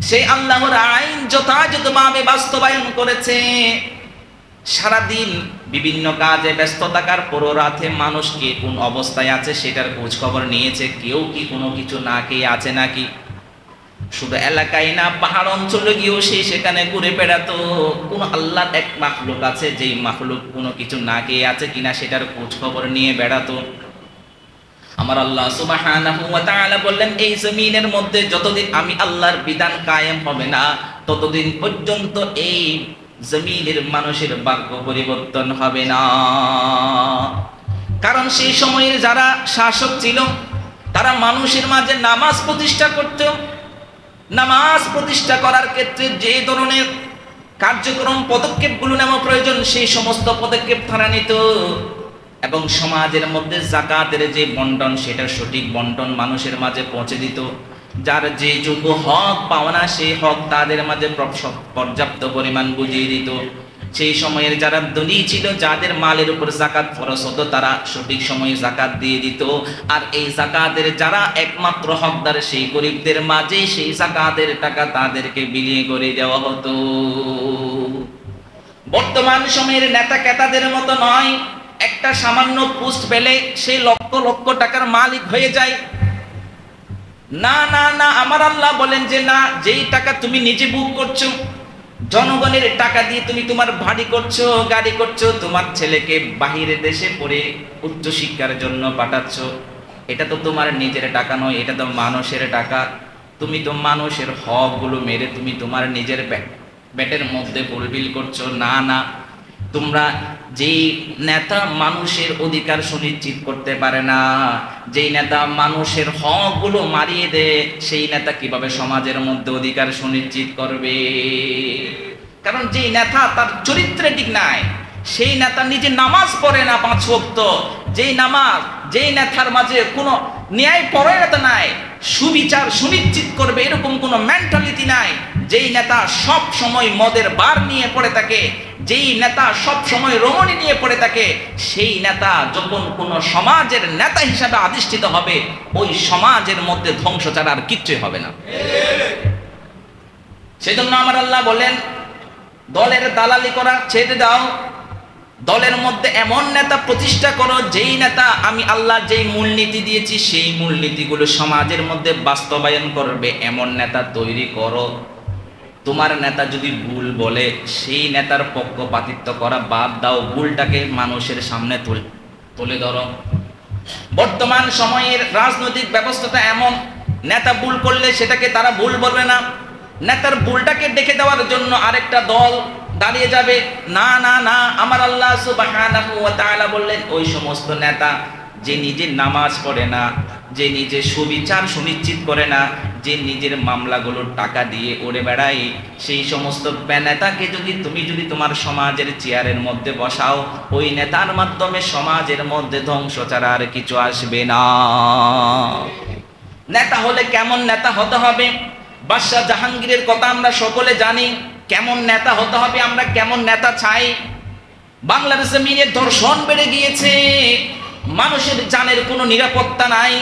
সেই আল্লাহর আইন যথাযথভাবে বাস্তবায়ন করেছে। সারাদিন বিভিন্ন কাজে ব্যস্ত থাকার পরও রাতে মানুষকে কোন অবস্থায় আছে সেটার খোঁজ খবর নিয়েছে, কেউ কি কোনো কিছু না খেয়ে আছে নাকি। শুধু এলাকায় না, পাহাড় অঞ্চলে গিয়েও সেখানে ঘুরে বেড়াতো। কোন আল্লাহর এক মাখলুক আছে, যেই মাখলুক কোনো কিছু না খেয়ে আছে কিনা সেটার খোঁজ খবর নিয়ে বেড়াতো। আমার আল্লাহ সুবহানাহু ওয়া তাআলা বললেন, এই জমিনের মধ্যে যতদিন আমি আল্লাহর বিধান কায়েম হবে না, ততদিন পর্যন্ত এই জমিনের মানুষের ভাগ্য পরিবর্তন হবে না। কারণ সেই সময়ের যারা শাসক ছিল তারা মানুষের মাঝে নামাজ প্রতিষ্ঠা করত। নামাজ প্রতিষ্ঠা করার ক্ষেত্রে যে ধরনের কার্যক্রম পদক্ষেপগুলো নেওয়া প্রয়োজন সেই সমস্ত পদক্ষেপ তারা নিত, এবং সমাজের মধ্যে যাকাতের যে বন্টন সেটার সঠিক বন্টন মানুষের মাঝে পৌঁছে দিত। যার যে যোগ্য হক পাওনা সেই হক তাদের মাঝে পর্যাপ্ত পরিমাণ বুঝিয়ে দিত। সেই সময়ের যারা ধনী ছিল, যাদের মালের উপর যাকাত ফরজ হতো, তারা সঠিক সময়ে যাকাত দিয়ে দিত। আর এই যাকাতের যারা একমাত্র হকদার, সেই গরিবদের মাঝে সেই যাকাতের টাকা তাদেরকে বিলিয়ে করে দেওয়া হতো। বর্তমান সময়ের নেতা কেতাদের মতো নয়, একটা সামান্য পোস্ট পেলে সে লক্ষ লক্ষ টাকার মালিক হয়ে যায়। না না না, আমার আল্লাহ বলেন যে না, যেই টাকা তুমি নিজে বুক করছো, জনগণের টাকা দিয়ে তুমি তোমার বাড়ি করছো, গাড়ি করছো, তোমার ছেলেকে বাহিরে দেশে পড়ে উচ্চ শিক্ষার জন্য পাঠাচ্ছ, এটা তো তোমার নিজের টাকা নয়, এটা তো মানুষের টাকা। তুমি তো মানুষের হকগুলো মেরে তুমি তোমার নিজের পেটের মধ্যে ফুলফিল করছো। না না, তোমরা যেই নেতা মানুষের অধিকার সুনিশ্চিত করতে পারে না, যেই নেতা মানুষের হকগুলো মারিয়ে দেয়, সেই নেতা কিভাবে সমাজের মধ্যে অধিকার সুনিশ্চিত করবে? কারণ যেই নেতা তার চরিত্রে ঠিক নাই, সেই নেতা নিজে নামাজ পড়ে না 5 ওয়াক্ত, যেই নেতার মাঝে কোনো ন্যায় পরায়ণতা নাই, সুবিচার সুনিশ্চিত করবে এরকম কোনো মেন্টালিটি নাই, যেই নেতা সব সময় মদের বার নিয়ে পড়ে থাকে, যেই নেতা সব সময় রমণী নিয়ে পড়ে থাকে, সেই নেতা যখন কোন সমাজের নেতা হিসাবে আধিষ্ঠিত হবে, ওই সমাজের মধ্যে ধ্বংস ছাড়া আর কিচ্ছুই হবে না। সেজন্য আমার আল্লাহ বলেন, দলের দালালি করা ছেড়ে দাও, দলের মধ্যে এমন নেতা প্রতিষ্ঠা করো, যেই নেতা আমি আল্লাহ যেই মূলনীতি দিয়েছি সেই মূলনীতিগুলো সমাজের মধ্যে বাস্তবায়ন করবে, এমন নেতা তৈরি করো। তোমার নেতা যদি ভুল বলে, সেই নেতার পক্ষপাতিত্ব করা বাদ দাও, ভুলটাকে মানুষের সামনে তুলে ধরো। বর্তমান সময়ের রাজনৈতিক ব্যবস্থাটা এমন, নেতা ভুল করলে সেটাকে তারা ভুল বলবে না, নেতার ভুলটাকে ডেকে দেওয়ার জন্য আরেকটা দল দাঁড়িয়ে যাবে। না না না, আমার আল্লাহ সুবহানাহু ওয়া তাআলা বললেন, ওই সমস্ত নেতা যে নিজে নামাজ পড়ে না, যে নিজে সুবিচার সুনিশ্চিত করে না, যে নিজের মামলাগুলোর টাকা দিয়ে উড়ে বেড়ায়, সেই সমস্ত নেতাকে তুমি যদি তোমার সমাজের চেয়ারের মধ্যে বসাও, ওই নেতার মাধ্যমে সমাজের মধ্যে ধ্বংস ছাড়া আর কিছু আসবে না। নেতা হলে কেমন নেতা হতে হবে? বাদশাহ জাহাঙ্গীরের কথা আমরা সকলে জানি, কেমন নেতা হতে হবে, আমরা কেমন নেতা চাই। বাংলার জমিনে ধর্ষণ বেড়ে গিয়েছে, মানুষের জানের কোনো নিরাপত্তা নাই।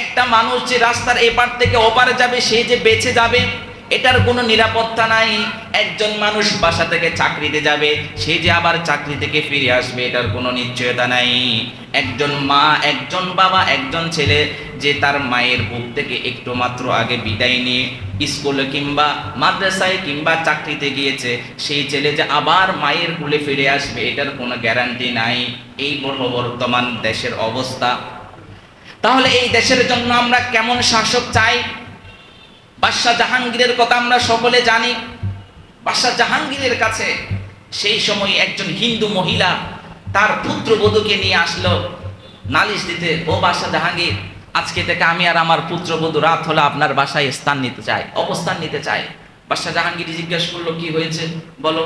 একটা মানুষ যে রাস্তার এপার থেকে ওপারে যাবে, সে যে বেঁচে যাবে এটার কোনো নিরাপত্তা নাই। একজন মানুষ বাসা থেকে চাকরিতে যাবে, সে যে আবার চাকরি থেকে ফিরে আসবে এটার কোনো নিশ্চয়তা নাই। একজন মা, একজন বাবা, একজন ছেলে যে তার মায়ের বুক থেকে একটু মাত্র আগে বিদায় নিয়ে স্কুলে কিংবা মাদ্রাসায় কিংবা চাকরিতে গিয়েছে, সেই ছেলে যে আবার মায়ের কোলে ফিরে আসবে এটার কোনো গ্যারান্টি নাই। এই বর্তমান দেশের অবস্থা। তাহলে এই দেশের জন্য আমরা কেমন শাসক চাই? বাদশাহ জাহাঙ্গীরের কথা আমরা সকলে জানি। বাদশাহ জাহাঙ্গীরের কাছে সেই সময় একজন হিন্দু মহিলা তার পুত্রবধূকে নিয়ে আসলো নালিশ দিতে। ও বাদশাহ জাহাঙ্গীর, আজকে থেকে আমি আর আমার পুত্রবধূ রাত হলে আপনার বাসায় স্থান নিতে চাই, অবস্থান নিতে চাই। বাদশাহ জাহাঙ্গীর জিজ্ঞেস করলো, কি হয়েছে বলো।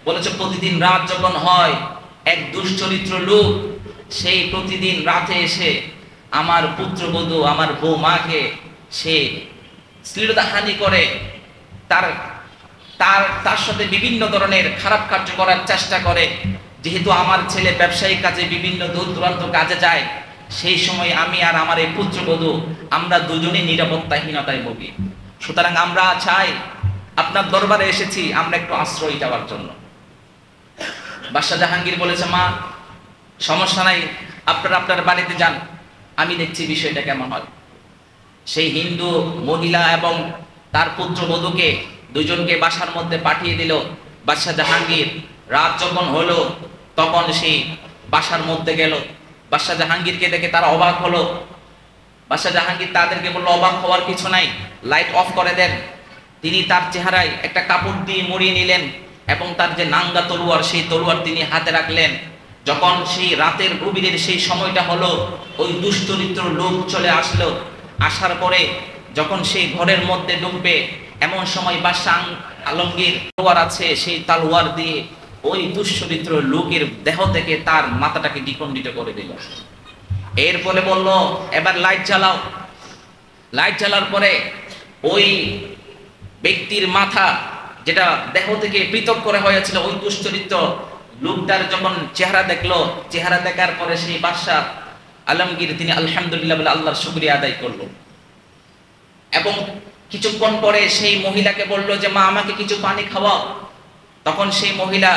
বলেছে, প্রতিদিন রাত যখন হয়, এক দুশ্চরিত্র লোক সেই প্রতিদিন রাতে এসে আমার পুত্রবধূ, আমার বৌমাকে সে শ্লীলতাহানি করে, তার সাথে বিভিন্ন ধরনের খারাপ কার্য করার চেষ্টা করে। যেহেতু আমার ছেলে ব্যবসায়িক কাজে বিভিন্ন দূর দূরান্ত কাজে যায়, সেই সময় আমি আর আমার এই পুত্রবধূ আমরা দুজনেই নিরাপত্তাহীনতায় ভুগি। সুতরাং আমরা চাই, আপনার দরবারে এসেছি আমরা একটু আশ্রয় যাওয়ার জন্য। বাদশাহ জাহাঙ্গীর বলেছে, মা সমস্যা নাই, আপনারা আপনার বাড়িতে যান, আমি দেখছি বিষয়টা কেমন হয়। সেই হিন্দু মহিলা এবং তার পুত্রবধূকে দুজনকে বাসার মধ্যে পাঠিয়ে দিল বাদশাহ জাহাঙ্গীর। রাত যখন হলো তখন সেই বাসার মধ্যে গেল। বাদশাহ জাহাঙ্গীরকে দেখে তারা অবাক হলো। বাদশাহ জাহাঙ্গীর তাদেরকে বলল, অবাক হওয়ার কিছু নাই, লাইট অফ করে দেন। তিনি তার চেহারায় একটা কাপড় দিয়ে মুড়িয়ে নিলেন এবং তার যে নাঙ্গা তলোয়ার, সেই তলোয়ার তিনি হাতে রাখলেন। যখন সেই রাতের গভীরের সেই সময়টা হলো, ওই দুশ্চরিত্র লোক চলে আসলো। আসার পরে যখন সেই ঘরের মধ্যে ঢুকবে, এমন সময় বাদশাহ আলমগীর তলোয়ার আছে, সেই তলোয়ার দিয়ে ওই দুশ্চরিত্র লোকের দেহ থেকে তার মাথাটাকে দ্বিখণ্ডিত করে দিল। এরপরে বলল, এবার লাইট জ্বালাও। লাইট জ্বালার পরে ওই ব্যক্তির মাথা যেটা দেহ থেকে পৃথক করে হয়েছিল, ওই দুশ্চরিত্র লোকটার যখন চেহারা দেখলো, চেহারা দেখার পরে সেই বাদশা আলমগীর তিনি আলহামদুলিল্লাহ বলে আল্লাহর শুকরিয়া আদায় করলো এবং কিছুক্ষণ পরে সেই মহিলাকে বলল যে মা আমাকে কিছু পানি খাওয়াও। তখন সেই মহিলা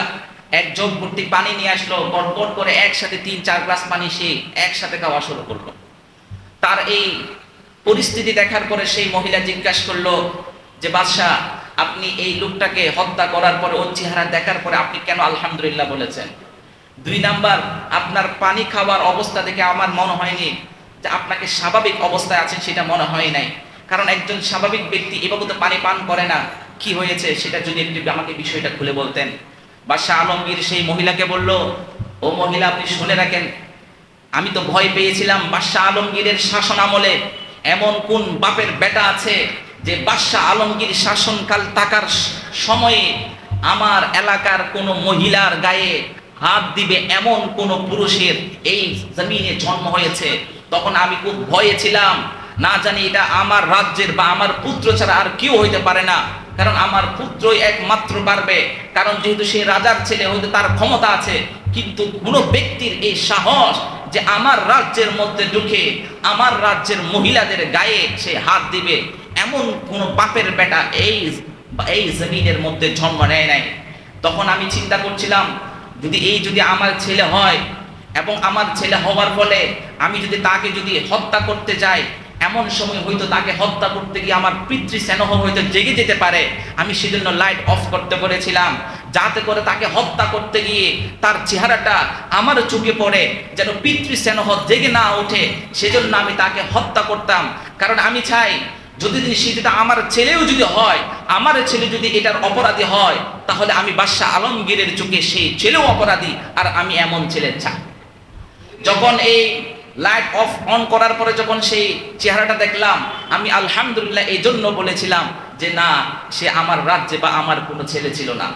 এক জগ ভর্তি পানি নিয়ে আসলো, পরপর করে একসাথে 3-4 গ্লাস পানি সে একসাথে খাওয়া শুরু করলো। তার এই পরিস্থিতি দেখার পরে সেই মহিলা জিজ্ঞাসা করলো যে বাদশাহ, আপনি এই লোকটাকে হত্যা করার পরে ওর চেহারা দেখার পরে আপনি কেন আলহামদুলিল্লাহ বলেছেন? 2 নাম্বার, আপনার পানি খাওয়ার অবস্থা দেখে আমার মনে হয়নি যে আপনাকে স্বাভাবিক অবস্থায় আছেন, সেটা মনে হয় নাই। কারণ একজন স্বাভাবিক ব্যক্তি এভাবে তো পানি পান করে না। কি হয়েছে সেটা যদি একটু আমাকে বিষয়টা খুলে বলতেন। বাদশা আলমগীর সেই মহিলাকে বলল, ও মহিলা আপনি শুনে রাখেন, আমি তো ভয় পেয়েছিলাম বাদশা আলমগীরের শাসন আমলে এমন কোন বাপের বেটা আছে যে বাদশা আলমগীর শাসনকাল থাকার সময়ে আমার এলাকার কোনো মহিলার গায়ে হাত দিবে এমন কোন পুরুষের এই জমিনে জন্ম হয়েছে। তখন আমি খুব ভয়ে ছিলাম, না জানি এটা আমার রাজ্যের বা আমার পুত্র ছাড়া আর কেউ হইতে পারে না, কারণ আমার পুত্রই একমাত্র পারবে। কারণ যেহেতু সে রাজার ছেলে, হয়তো তার ক্ষমতা আছে, কিন্তু কোন ব্যক্তির এই সাহস যে আমার রাজ্যের মধ্যে ঢুকে আমার রাজ্যের মহিলাদের গায়ে সে হাত দিবে, এমন কোন বাপের বেটা এই জমিনের মধ্যে জন্ম নেয় নাই। তখন আমি চিন্তা করছিলাম, যদি আমার ছেলে হয় এবং আমার ছেলে হওয়ার ফলে আমি যদি তাকে হত্যা করতে যাই, এমন সময় হয়তো তাকে হত্যা করতে গিয়ে আমার পিতৃ স্নেহ হয়তো জেগে যেতে পারে। আমি সেজন্য লাইট অফ করতে বলেছিলাম, যাতে করে তাকে হত্যা করতে গিয়ে তার চেহারাটা আমার চোখে পড়ে, যেন পিতৃ স্নেহ জেগে না ওঠে। সেজন্য আমি তাকে হত্যা করতাম। কারণ আমি চাই সেটা আমার ছেলেও যদি হয়, আমার ছেলে যদি এটার অপরাধী হয়, তাহলে আমি বাদশা আলমগীরের চোখে সেই ছেলেও অপরাধী, আর আমি এমন ছেলে চাই। যখন এই লাইট অন করার পরে যখন সেই চেহারাটা দেখলাম, আমি আলহামদুলিল্লাহ এই জন্য বলেছিলাম যে না, সে আমার রাজ্যে বা আমার কোনো ছেলে ছিল না।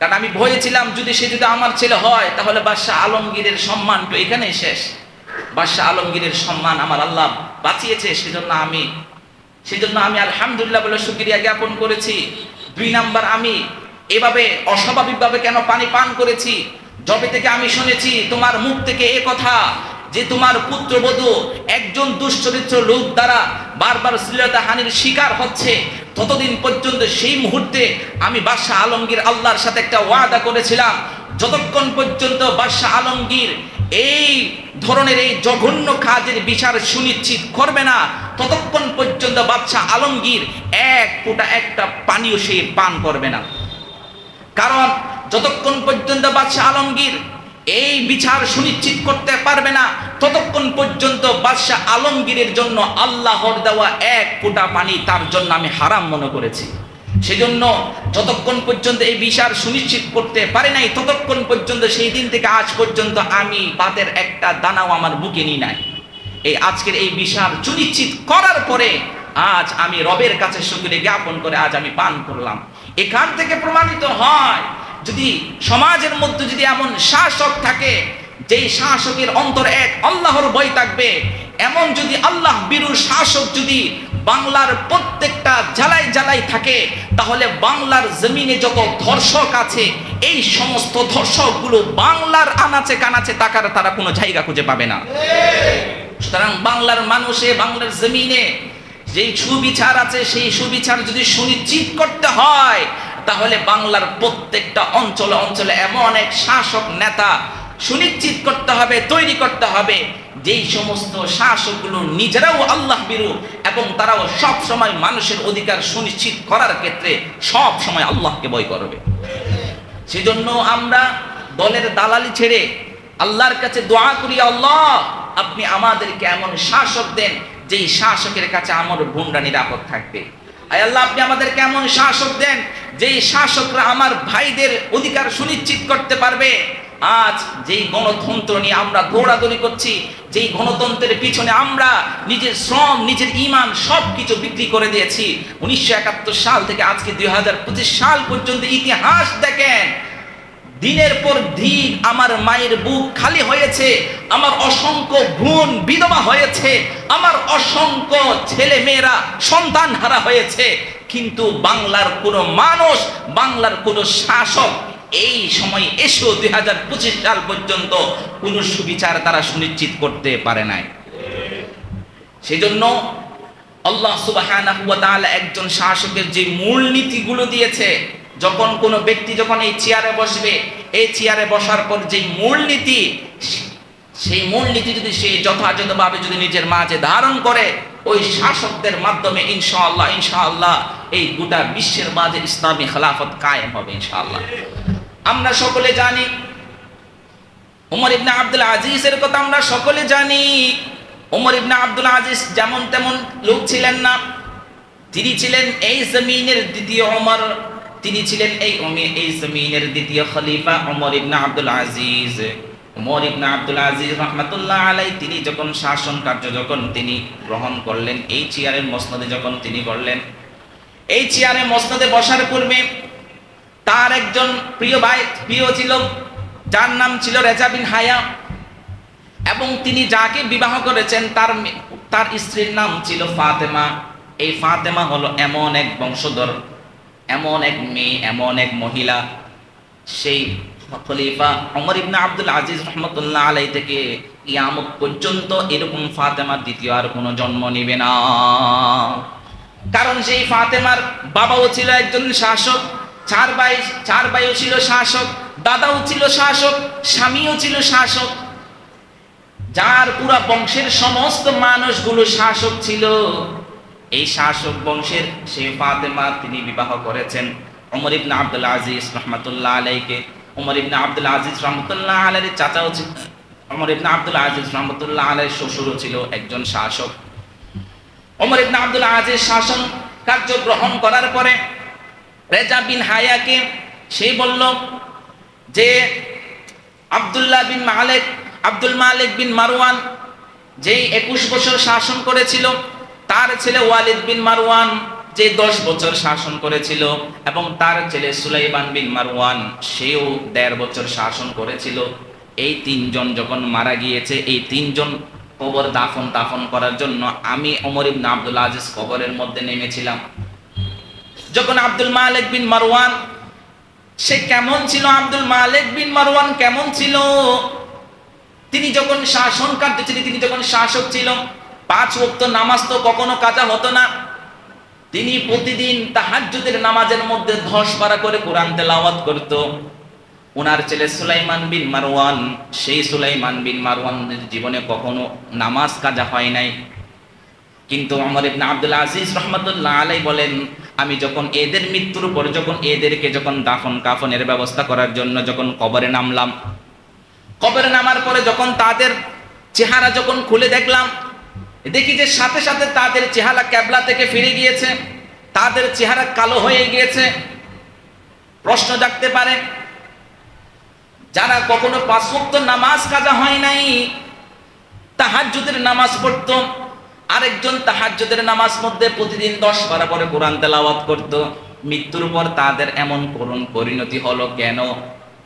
কারণ আমি ভয়ে ছিলাম যদি আমার ছেলে হয়, তাহলে বাদশা আলমগীরের সম্মান তো এখানেই শেষ। বাদশা আলমগীরের সম্মান আমার আল্লাহ বাঁচিয়েছে, সেজন্য আমি আলহামদুলিল্লাহ বলে শুকরিয়া জ্ঞাপন করেছি। 2 নাম্বার, আমি এভাবে অস্বাভাবিকভাবে কেন পানি পান করেছি? যবে থেকে আমি শুনেছি তোমার মুখ থেকে এ কথা যে তোমার পুত্রবধূ একজন দুশ্চরিত্র লোক দ্বারা বারবার শ্লীলতাহানির শিকার হচ্ছে, ততদিন পর্যন্ত সেই মুহূর্তে আমি বাদশা আলমগীর আল্লাহর সাথে একটা ওয়াদা করেছিলাম, যতক্ষণ পর্যন্ত বাদশা আলমগীর এই ধরনের এই জঘন্য কাজের বিচার সুনিশ্চিত করবে না, ততক্ষণ পর্যন্ত বাদশা আলমগীর এক ফোঁটা একটা পানিও সে পান করবে না। কারণ যতক্ষণ পর্যন্ত বাদশা আলমগীর এই বিচার সুনিশ্চিত করতে পারবে না, ততক্ষণ পর্যন্ত বাদশা আলমগীরের জন্য আল্লাহর দেওয়া এক ফোঁটা পানি তার জন্য আমি হারাম মনে করেছি। সেজন্য যতক্ষণ পর্যন্ত এই বিচার সুনিশ্চিত করতে পারে নাই, ততক্ষণ পর্যন্ত সেই দিন থেকে আজ পর্যন্ত আমি ভাতের একটা দানাও আমার বুকে নিই নাই। এই আজকের এই বিচার সুনিশ্চিত করার পরে আজ আমি রবের কাছে শুকরিয়া জ্ঞাপন করে আজ আমি পান করলাম। এখান থেকে প্রমাণিত হয়, যদি সমাজের মধ্যে যদি এমন শাসক থাকে, যেই শাসকের অন্তরে এক আল্লাহর ভয় থাকবে, এমন যদি আল্লাহ বিরু শাসক যদি বাংলার প্রত্যেকটা জেলায় থাকে, তাহলে বাংলার জমিনে যত ধর্ষক আছে, এই সমস্ত ধর্ষকগুলো বাংলার আনাচে কানাচে তাকার তারা কোনো জায়গা খুঁজে পাবে না। সুতরাং বাংলার মানুষে, বাংলার জমিনে যেই সুবিচার আছে, সেই সুবিচার যদি সুনিশ্চিত করতে হয়, তাহলে বাংলার প্রত্যেকটা অঞ্চলে অঞ্চলে এমন এক শাসক নেতা সুনিশ্চিত করতে হবে, তৈরি করতে হবে, যেই সমস্ত শাসকগুলো নিজেরাও আল্লাহ বিরু এবং তারাও সব সময় মানুষের অধিকার সুনিশ্চিত করার ক্ষেত্রে সব সময় আল্লাহকে ভয় করবে। সেজন্য আমরা দলের দালালি ছেড়ে আল্লাহর কাছে দোয়া করি, আল্লাহ আপনি আমাদেরকে এমন শাসক দেন যেই শাসকের কাছে আমার বোনরা নিরাপদ থাকবে। আয় আল্লাহ আপনি আমাদেরকে এমন শাসক দেন যেই শাসকরা আমার ভাইদের অধিকার সুনিশ্চিত করতে পারবে। আজ যেই গণতন্ত্র নিয়ে আমরা দৌড়াদৌড়ি করছি, যেই গণতন্ত্রের পিছনে আমরা নিজের শ্রম, নিজের ঈমান সবকিছু বিক্রি করে দিয়েছি, 1971 সাল থেকে আজকে 2025 সাল পর্যন্ত ইতিহাস দেখেন, দিনের পর দিন আমার মায়ের বুক খালি হয়েছে, আমার অসংখ্য বোন বিধবা হয়েছে, আমার অসংখ্য ছেলে মেয়েরা সন্তান হারা হয়েছে। কিন্তু বাংলার কোনো মানুষ, বাংলার কোনো শাসক এই সময় এসেও 2025 সাল পর্যন্ত কোন সুবিচার তারা সুনিশ্চিত করতে পারে নাই। সেজন্য আল্লাহ সুবহানাহু ওয়া তাআলা একজন শাসকের যে মূলনীতিগুলো দিয়েছে, যখন কোনো ব্যক্তি যখন এই চেয়ারে বসবে, এই চেয়ারে বসার পর যে মূলনীতি, সেই মূলনীতি যদি সে যথাযথভাবে যদি নিজের মাঝে ধারণ করে, ওই শাসকদের মাধ্যমে ইনশাআল্লাহ এই গোটা বিশ্বের মাঝে ইসলামী খেলাফত কায়েম হবে ইনশাআল্লাহ। আমরা সকলে জানি ওমর ইবনে আব্দুল আজিজের কথা, আমরা সকলে জানি ওমর ইবনে আব্দুল আজিজ যেমন তেমন লোক ছিলেন না। তিনি ছিলেন এই জমিনের দ্বিতীয় ওমর, তিনি ছিলেন এই জমিনের দ্বিতীয় খলিফা ওমর ইবনে আব্দুল আজিজ। ওমর ইবনে আব্দুল আজিজ রাহমাতুল্লাহ আলাইহি তিনি যখন শাসন কার্য যখন তিনি গ্রহণ করলেন, এই চেয়ারের মসনদে যখন তিনি করলেন, এই চেয়ারে মসনদে বসার পূর্বে তার একজন প্রিয় ছিল, যার নাম ছিল রেজা বিন হায়া, এবং তিনি যাকে বিবাহ করেছেন তার স্ত্রীর নাম ছিল ফাতেমা। এই ফাতেমা হলো এমন এক বংশধর, এমন এক মেয়ে, এমন এক মহিলা, সেই খলিফা ওমর ইবনে আব্দুল আজিজ রাহমাতুল্লাহ আলাইহি থেকে কিয়ামত পর্যন্ত এরকম ফাতেমার দ্বিতীয় আর কোনো জন্ম নিবে না। কারণ সেই ফাতেমার বাবাও ছিল একজন শাসক, চার ভাইও ছিল শাসক, দাদাও ছিল শাসক, স্বামীও ছিল শাসক, যার পুরা বংশের সমস্ত মানুষগুলো শাসক ছিল। এই শাসক বংশের সেই ফাতেমা তিনি বিবাহ করেছেন ওমর ইবনে আব্দুল আজিজ রাহমাতুল্লাহ আলাইহিকে। ওমর ইবনে আব্দুল আজিজ রাহমাতুল্লাহ আলাইহির চাচাও ছিল, ওমর ইবনে আব্দুল আজিজ রাহমাতুল্লাহ আলাইহির শ্বশুরও ছিল একজন শাসক। ওমর ইবনে আব্দুল আজিজ শাসন কার্য গ্রহণ করার পরে রেজা বিন হায়াকে সে বলল যে আব্দুল মালিক বিন মারওয়ান যেই 21 বছর শাসন করেছিল, তার ছেলে ওয়ালিদ বিন মারওয়ান যে 10 বছর শাসন করেছিল, এবং তার ছেলে সুলাইমান বিন মারওয়ান সেও 1.5 বছর শাসন করেছিল। এই তিনজন যখন মারা গিয়েছে, এই তিনজন কবর দাফন করার জন্য আমি ওমর ইবনে আব্দুল আজিজ কবরের মধ্যে নেমেছিলাম। যখন আব্দুল মালিক বিন মারওয়ান সে কেমন ছিল, আব্দুল মালিক বিন মারওয়ান কেমন ছিল, তিনি যখন শাসন কার্য ছিল, তিনি যখন শাসক ছিল, 5 ওয়াক্ত নামাজ তো কখনো কাজা হতো না। তিনি প্রতিদিন তাহাজ্জুদের নামাজের মধ্যে 10 পারা করে কোরআন তেলাওয়াত করত। ওনার ছেলে সুলাইমান বিন মারওয়ান, সেই সুলাইমান বিন মারওয়ানের জীবনে কখনো নামাজ কাজা হয় নাই। কিন্তু ওমর ইবনে আব্দুল আজিজ রাহমাতুল্লাহ আলাইহি বলেন, আমি যখন এদের মৃত্যুর পর এদেরকে দাফন কাফনের ব্যবস্থা করার জন্য যখন কবরে নামলাম, কবরে নামার পরে যখন তাদের চেহারা যখন খুলে দেখলাম, দেখি যে সাথে সাথে তাদের চেহারা কিবলা থেকে ফিরে গিয়েছে, তাদের চেহারা কালো হয়ে গিয়েছে। প্রশ্ন জাগতে পারে, যারা কখনো 5 ওয়াক্ত নামাজ কাজা হয় নাই, তাহাজ্জুদের নামাজ পড়তো, আরেকজন তাহাজ্জুদের নামাজ মধ্যে প্রতিদিন 10 পারা করে কোরআন তেলাওয়াত করত, মৃত্যুর পর তাদের এমন করুণ পরিণতি হলো কেন?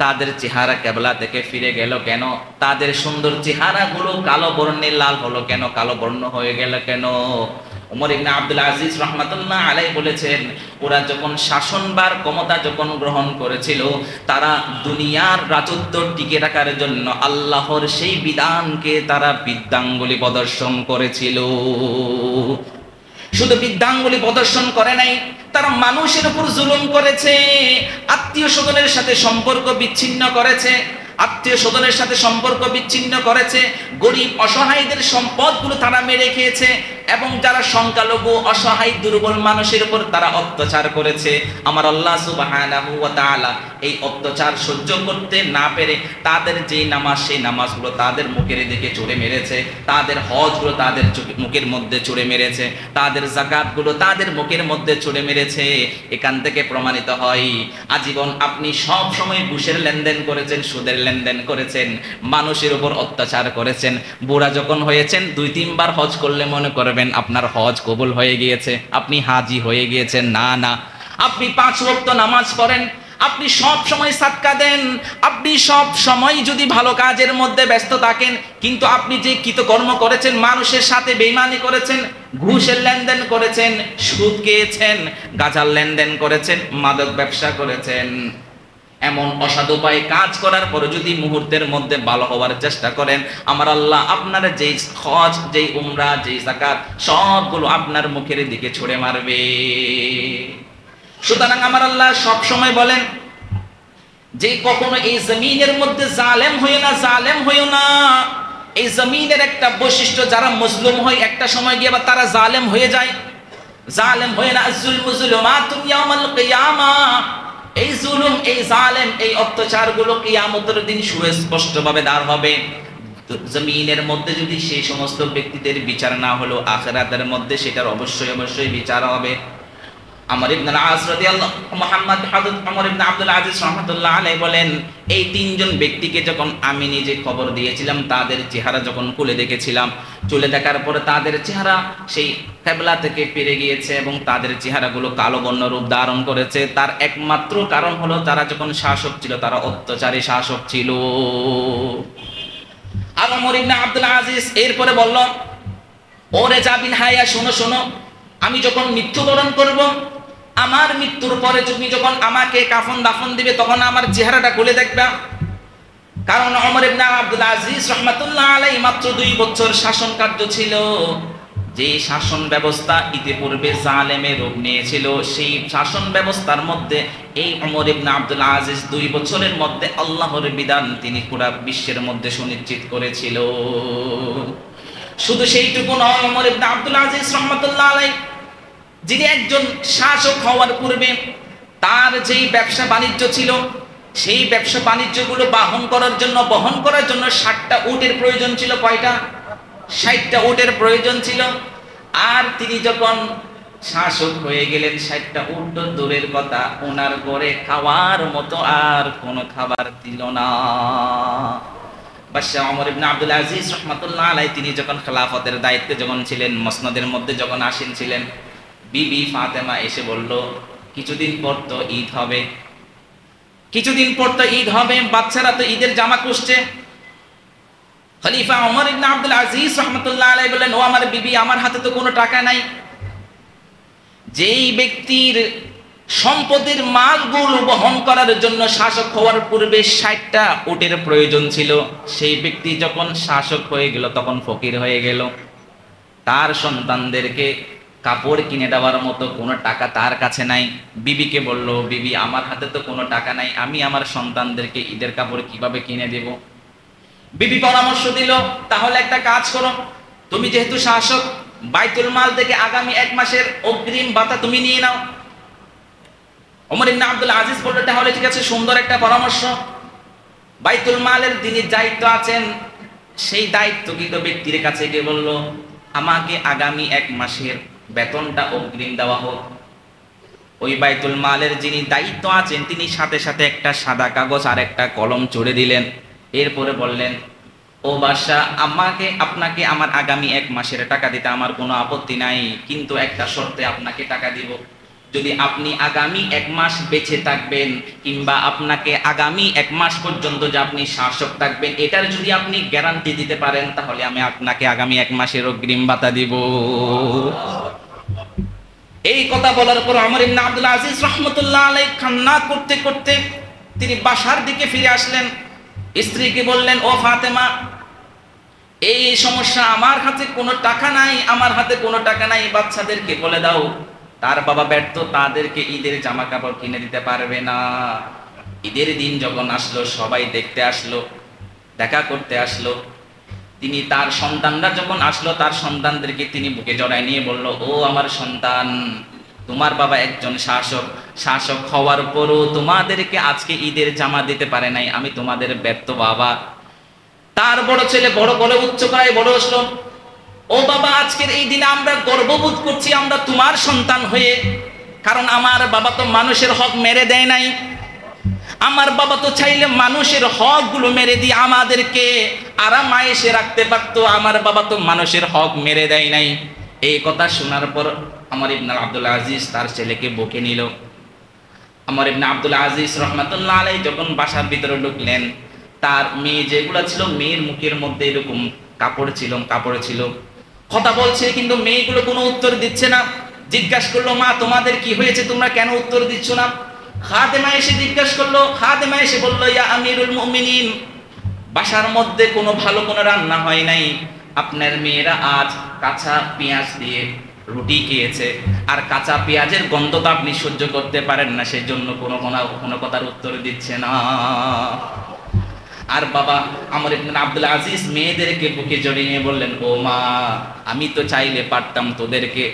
তাদের চেহারা কিবলা থেকে ফিরে গেল কেন? তাদের সুন্দর চেহারাগুলো কালো বর্ণে লাল হলো কেন, কালো বর্ণ হয়ে গেল কেন? ওমর ইবনে আব্দুল আজিজ রাহমাতুল্লাহ আলাইহি বলেছেন, ওরা যখন শাসনবার ক্ষমতা যখন গ্রহণ করেছিল, তারা দুনিয়ার রাজত্ব টিকে রাখার জন্য আল্লাহর সেই বিধানকে তারা বৃদ্ধাঙ্গুলি প্রদর্শন করেছিল। শুধু বৃদ্ধাঙ্গুলি প্রদর্শন করে নাই, তারা মানুষের উপর জুলুম করেছে, আত্মীয় স্বজনের সাথে সম্পর্ক বিচ্ছিন্ন করেছে, গরিব অসহায়দের সম্পদগুলো তারা মেরে খেয়েছে, এবং যারা সংখ্যালঘু অসহায় দুর্বল মানুষের উপর তারা অত্যাচার করেছে। আমার আল্লাহ সুবহানাহু ওয়া তাআলা এই অত্যাচার সহ্য করতে না পেরে তাদের যে নামাজ, সেই নামাজগুলো তাদের মুখের দিকে ছুঁড়ে মেরেছে, তাদের হজগুলো তাদের মুখের মধ্যে ছুঁড়ে মেরেছে, তাদের যাকাতগুলো তাদের মুখের মধ্যে ছুঁড়ে মেরেছে। এখান থেকে প্রমাণিত হয়, আজীবন আপনি সব সময় ঘুষের লেনদেন করেছেন, সুদের লেনদেন করেছেন, মানুষের উপর অত্যাচার করেছেন। বুড়া যখন হয়েছেন 2-3 বার হজ করলে মনে করবেন আপনার হজ কবুল হয়ে গিয়েছে, আপনি হাজি হয়ে গিয়েছেন। না, আপনি 5 ওয়াক্ত নামাজ পড়েন, আপনি সব সময় সাদকা দেন, আপনি সব সময় যদি ভালো কাজের মধ্যে ব্যস্ত থাকেন, কিন্তু আপনি যে কৃতকর্ম করেছেন, মানুষের সাথে বেঈমানি করেছেন, ঘুষের লেনদেন করেছেন, সুদ খেয়েছেন, গাঁজার লেনদেন করেছেন, মাদক ব্যবসা করেছেন। এমন অসাধু উপায়ে কাজ করার পরে যদি মুহূর্তের মধ্যে ভালো হওয়ার চেষ্টা করেন, আমার আল্লাহ আপনার যেই হজ, যেই উমরা, যেই যাকাত সবগুলো আপনার মুখের দিকে ছুঁড়ে মারবে। সুতরাং আমার আল্লাহ সব সময় বলেন যে কখনো এই জমিনের মধ্যে জালেম হইও না, জালেম হইও না। এই জমিনের একটা বৈশিষ্ট্য, যারা মজলুম হয় একটা সময় গিয়ে আবার তারা জালেম হয়ে যায়। জালেম হয়ে না, যুলমু যুলুমাতুন ইয়াউমাল কিয়ামাহ। এই জুলুম, এই জালেম, এই অত্যাচারগুলো কিয়ামতের দিন সুস্পষ্টভাবে দাঁড় হবে। জমিনের মধ্যে যদি সেই সমস্ত ব্যক্তিদের বিচার না হলো, আখিরাতের মধ্যে সেটার অবশ্যই অবশ্যই বিচার হবে। আমর ইবনে আল-আস রাদিয়াল্লাহু মুহাম্মদ হযরত ওমর ইবনে আব্দুল আজিজ রাহমাতুল্লাহ আলাইহি বলেন, এই তিনজন ব্যক্তিকে যখন আমি নিজে খবর দিয়েছিলাম, তাদের চেহারা যখন খুলে দেখেছিলাম, চলে দেখার পরে তাদের চেহারা সেই কিবলা থেকে ফিরে গিয়েছে এবং তাদের চেহারাগুলো কালো বর্ণ রূপ ধারণ করেছে। তার একমাত্র কারণ হলো তারা যখন শাসক ছিল, তারা অত্যাচারী শাসক ছিল। আর ওমর ইবনে আব্দুল আজিজ এরপরে বলল, ওরে জাবিন হায়া, শোনো শোনো, আমি যখন মৃত্যুবরণ করব, আমার মৃত্যুর পরে তুমি যখন আমাকে কাফন দাফন দিবে, তখন আমার চেহারাটা খুলে দেখবা। কারণ ওমর ইবনে আব্দুল আজিজ রাহমাতুল্লাহ আলাইহি মাত্র 2 বছর শাসন কার্য ছিল। যে শাসন ব্যবস্থা ইতিপূর্বে জালেমের রূপ নিয়েছিল, সেই শাসন ব্যবস্থার মধ্যে এই ওমর ইবনে আব্দুল আজিজ 2 বছরের মধ্যে আল্লাহর বিধান তিনি পুরো বিশ্বের মধ্যে সুনিশ্চিত করেছিল। শুধু সেইটুকু নয়, ওমর ইবনে আব্দুল আজিজ রাহমাতুল্লাহ আলাইহি যিনি একজন শাসক হওয়ার পূর্বে তার যেই ব্যবসা বাণিজ্য ছিল, সেই ব্যবসা বাণিজ্যগুলো বহন করার জন্য 60টা উটের প্রয়োজন ছিল। কয়টা? 60টা উটের প্রয়োজন ছিল। আর তিনি যখন শাসক হয়ে গেলেন, 60টা উট তো দূরের কথা, ওনার ঘরে খাওয়ার মতো আর কোনো খাবার দিল না। বাদশা ওমর ইবনে আব্দুল আজিজ রাহমাতুল্লাহ আলাইহি তিনি যখন খেলাফতের দায়িত্বে যখন ছিলেন, মসনদের মধ্যে যখন আসীন ছিলেন, বিবি ফাতেমা এসে বলল, কিছুদিন পর তো ঈদ হবে, কিছুদিন পর তো ঈদ হবে, বাচ্চারা তো ঈদের জামা খুঁজছে। খলিফা ওমর ইবনে আব্দুল আজিজ রাহমাতুল্লাহ আলাইহি বললেন, ও আমার বিবি, আমার হাতে তো কোনো টাকা নাই। যেই ব্যক্তির সম্পদের মালগুলো বহন করার জন্য শাসক হওয়ার পূর্বে 60টা উটের প্রয়োজন ছিল, সেই ব্যক্তি যখন শাসক হয়ে গেল তখন ফকির হয়ে গেল। তার সন্তানদেরকে কাপড় কিনে দেওয়ার মতো কোনো টাকা তার কাছে নাই। বিবিকে বলল, বিবি, আমার হাতে তো কোনো টাকা নাই, আমি আমার সন্তানদেরকে ঈদের কাপড় কিভাবে কিনে দেব? বিবি পরামর্শ দিল, তাহলে একটা কাজ করো, তুমি যেহেতু শাসক, বাইতুল মাল থেকে আগামী 1 মাসের অগ্রিম ভাতা তুমি নিয়ে নাও। ওমর ইবনে আব্দুল আজিজ বলল, তাহলে ঠিক আছে, সুন্দর একটা পরামর্শ। বাইতুল মালের যিনি দায়িত্ব আছেন, সেই দায়িত্বকৃত ব্যক্তির কাছে গিয়ে বলল, আমাকে আগামী 1 মাসের বেতনটা অগ্রিম দেওয়া হোক। ওই বাইতুল মালের যিনি দায়িত্ব আছেন, তিনি সাথে সাথে একটা সাদা কাগজ আর একটা কলম চড়ে দিলেন। এরপরে বললেন, ও বাদশা, আপনাকে আমার আগামী 1 মাসের টাকা দিতে আমার কোনো আপত্তি নাই, কিন্তু একটা শর্তে আপনাকে টাকা দিব। যদি আপনি আগামী 1 মাস বেঁচে থাকবেন, কিংবা আপনাকে আগামী 1 মাস পর্যন্ত যে আপনি শাসক থাকবেন, এটার যদি আপনি গ্যারান্টি দিতে পারেন, তাহলে আমি আপনাকে আগামী 1 মাসের অগ্রিম ভাতা দিব। এই কথা বলার পর ওমর ইবনে আব্দুল আজিজ রাহমাতুল্লাহ আলাইহি কান্না করতে করতে তিনি বাসার দিকে ফিরে আসলেন। স্ত্রীকে বললেন, ও ফাতেমা, এই সমস্যা, আমার হাতে কোনো টাকা নাই, আমার হাতে কোনো টাকা নাই, বাচ্চাদেরকে বলে দাও, তার বাবা ব্যর্থ, তাদেরকে ঈদের জামা কাপড় কিনে দিতে পারবে না। ঈদের দিন যখন আসলো, সবাই দেখতে আসলো, দেখা করতে আসলো। তিনি তার সন্তানরা যখন আসলো, তার সন্তানদেরকে তিনি বুকে জড়ায় নিয়ে বলল, ও আমার সন্তান, তোমার বাবা একজন শাসক হওয়ার পরও তোমাদেরকে আজকে ঈদের জামা দিতে পারে নাই, আমি তোমাদের ব্যর্থ বাবা। তার বড় ছেলে বড় করে উচ্চ করায় বড় আসলো, ও বাবা, আজকের এই দিনে আমরা গর্ববোধ করছি আমরা তোমার সন্তান হয়ে, কারণ আমার বাবা তো মানুষের হক মেরে দেয় নাই, আমার বাবা তো চাইলে মানুষের হকগুলো মেরে দিয়ে আমাদেরকে আরাম আয়েশে রাখতে পারতো, আমার বাবা তো মানুষের হক মেরে দেয় নাই। এই কথা শোনার পর ওমর ইবনে আব্দুল আজিজ তার ছেলেকে বকে নিল। ওমর ইবনে আব্দুল আজিজ রাহমাতুল্লাহ আলাইহি যখন বাসার ভিতরে ঢুকলেন, তার মেয়ে যেগুলো ছিল, মেয়ের মুখের মধ্যে এরকম কাপড় ছিল। কথা বলছে কিন্তু মেয়েগুলো কোনো উত্তর দিচ্ছে না। জিজ্ঞাসা করলো, মা তোমাদের কি হয়েছে, তোমরা কেন উত্তর দিচ্ছ না? খাদেমা এসে জিজ্ঞাসা করলো, খাদেমা এসে বললো, ইয়া আমিরুল মুমিনিন, বাসার মধ্যে কোনো ভালো কোনো রান্না হয় নাই, আপনার মেয়েরা আজ কাঁচা পেঁয়াজ দিয়ে রুটি খেয়েছে, আর কাঁচা পেঁয়াজের গন্ধটা আপনি সহ্য করতে পারেন না, সেই জন্য কোনো কথার উত্তর দিচ্ছে না। আর বাবা আমর ইবনে আব্দুল আজিজ মেয়েদেরকে বুকে জড়িয়ে নিয়ে বললেন, ও মা, আমি তো চাইলে পারতাম তোদেরকে,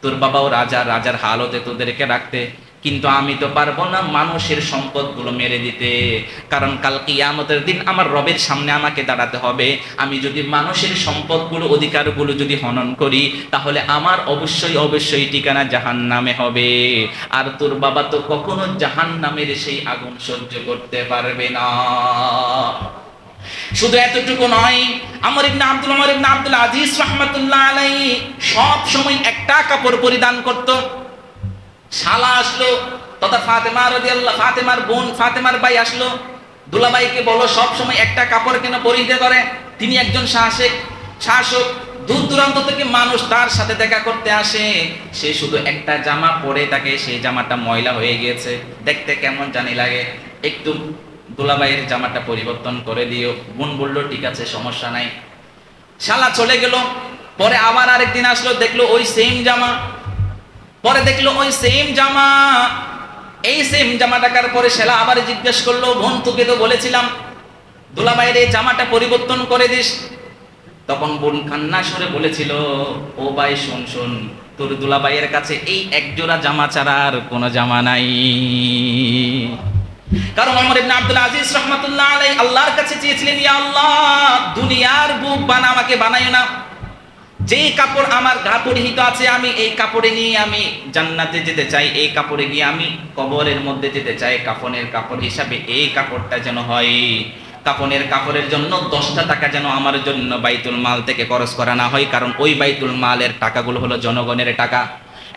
তোর বাবাও রাজা, রাজার হালতে তোদেরকে রাখতে, কিন্তু আমি তো পারবো না মানুষের সম্পদগুলো মেরে দিতে, কারণ কাল কিয়ামতের দিন আমার রবের সামনে আমাকে দাঁড়াতে হবে। আমি যদি মানুষের সম্পদগুলো, অধিকারগুলো যদি হনন করি, তাহলে আমার অবশ্যই অবশ্যই ঠিকানা জাহান্নামে হবে। আর তোর বাবা তো কখনো জাহান্নামের সেই আগুন সহ্য করতে পারবে না। শুধু এতটুকু নয়, আমর ইবনে আব্দুল আজিজ রাহমাতুল্লাহ আলাইহি সব সময় একটা কাপড় পরিধান করত। শালা আসলো তথা ফাতেমার বোন, ফাতেমার ভাই আসলো, দুলাভাইকে বলো সব সময় একটা কাপড় কেন পরিতে করে। তিনি একজন শাসক, দূর দূরান্ত থেকে মানুষ তার সাথে দেখা করতে আসে, সে শুধু একটা জামা পরে থাকে, সেই জামাটা ময়লা হয়ে গিয়েছে, দেখতে কেমন জানি লাগে, একটু দুলাভাইয়ের জামাটা পরিবর্তন করে দিও। বোন বললো ঠিক আছে, সমস্যা নাই। শালা চলে গেল। পরে আবার আরেকদিন আসলো, দেখলো ওই সেম জামা, পরে দেখলো ওই সেম জামা, এই সেম জামা টাকার পরে শালা আবার জিজ্ঞেস করলো, বোন তোকে তো বলেছিলাম দুলাভাইয়ের এই জামাটা পরিবর্তন করে দিস। তখন বোন কান্না সুরে বলেছিল, ও ভাই শোন শোন, তোর দুলাভাইয়ের কাছে এই এক জোড়া জামা ছাড়া আর কোনো জামা নাই। কারণ ওমর ইবনে আব্দুল আজিজ রাহমাতুল্লাহ আলাইহি আল্লাহর কাছে চেয়েছিলেন, ইয়া আল্লাহ, দুনিয়ার বুক আমাকে বানাইও না, যে কাপড় আমার গা পরিহিত আছে আমি এই কাপড়ে নিয়ে আমি জান্নাতে যেতে চাই, এই কাপড়ে গিয়ে আমি কবরের মধ্যে যেতে চাই, কাফনের কাপড় হিসাবে এই কাপড়টা যেন হয়। কাফনের কাপড়ের জন্য 10টা টাকা যেন আমার জন্য বাইতুল মাল থেকে খরচ করা না হয়, কারণ ওই বাইতুল মালের টাকাগুলো হলো জনগণের টাকা।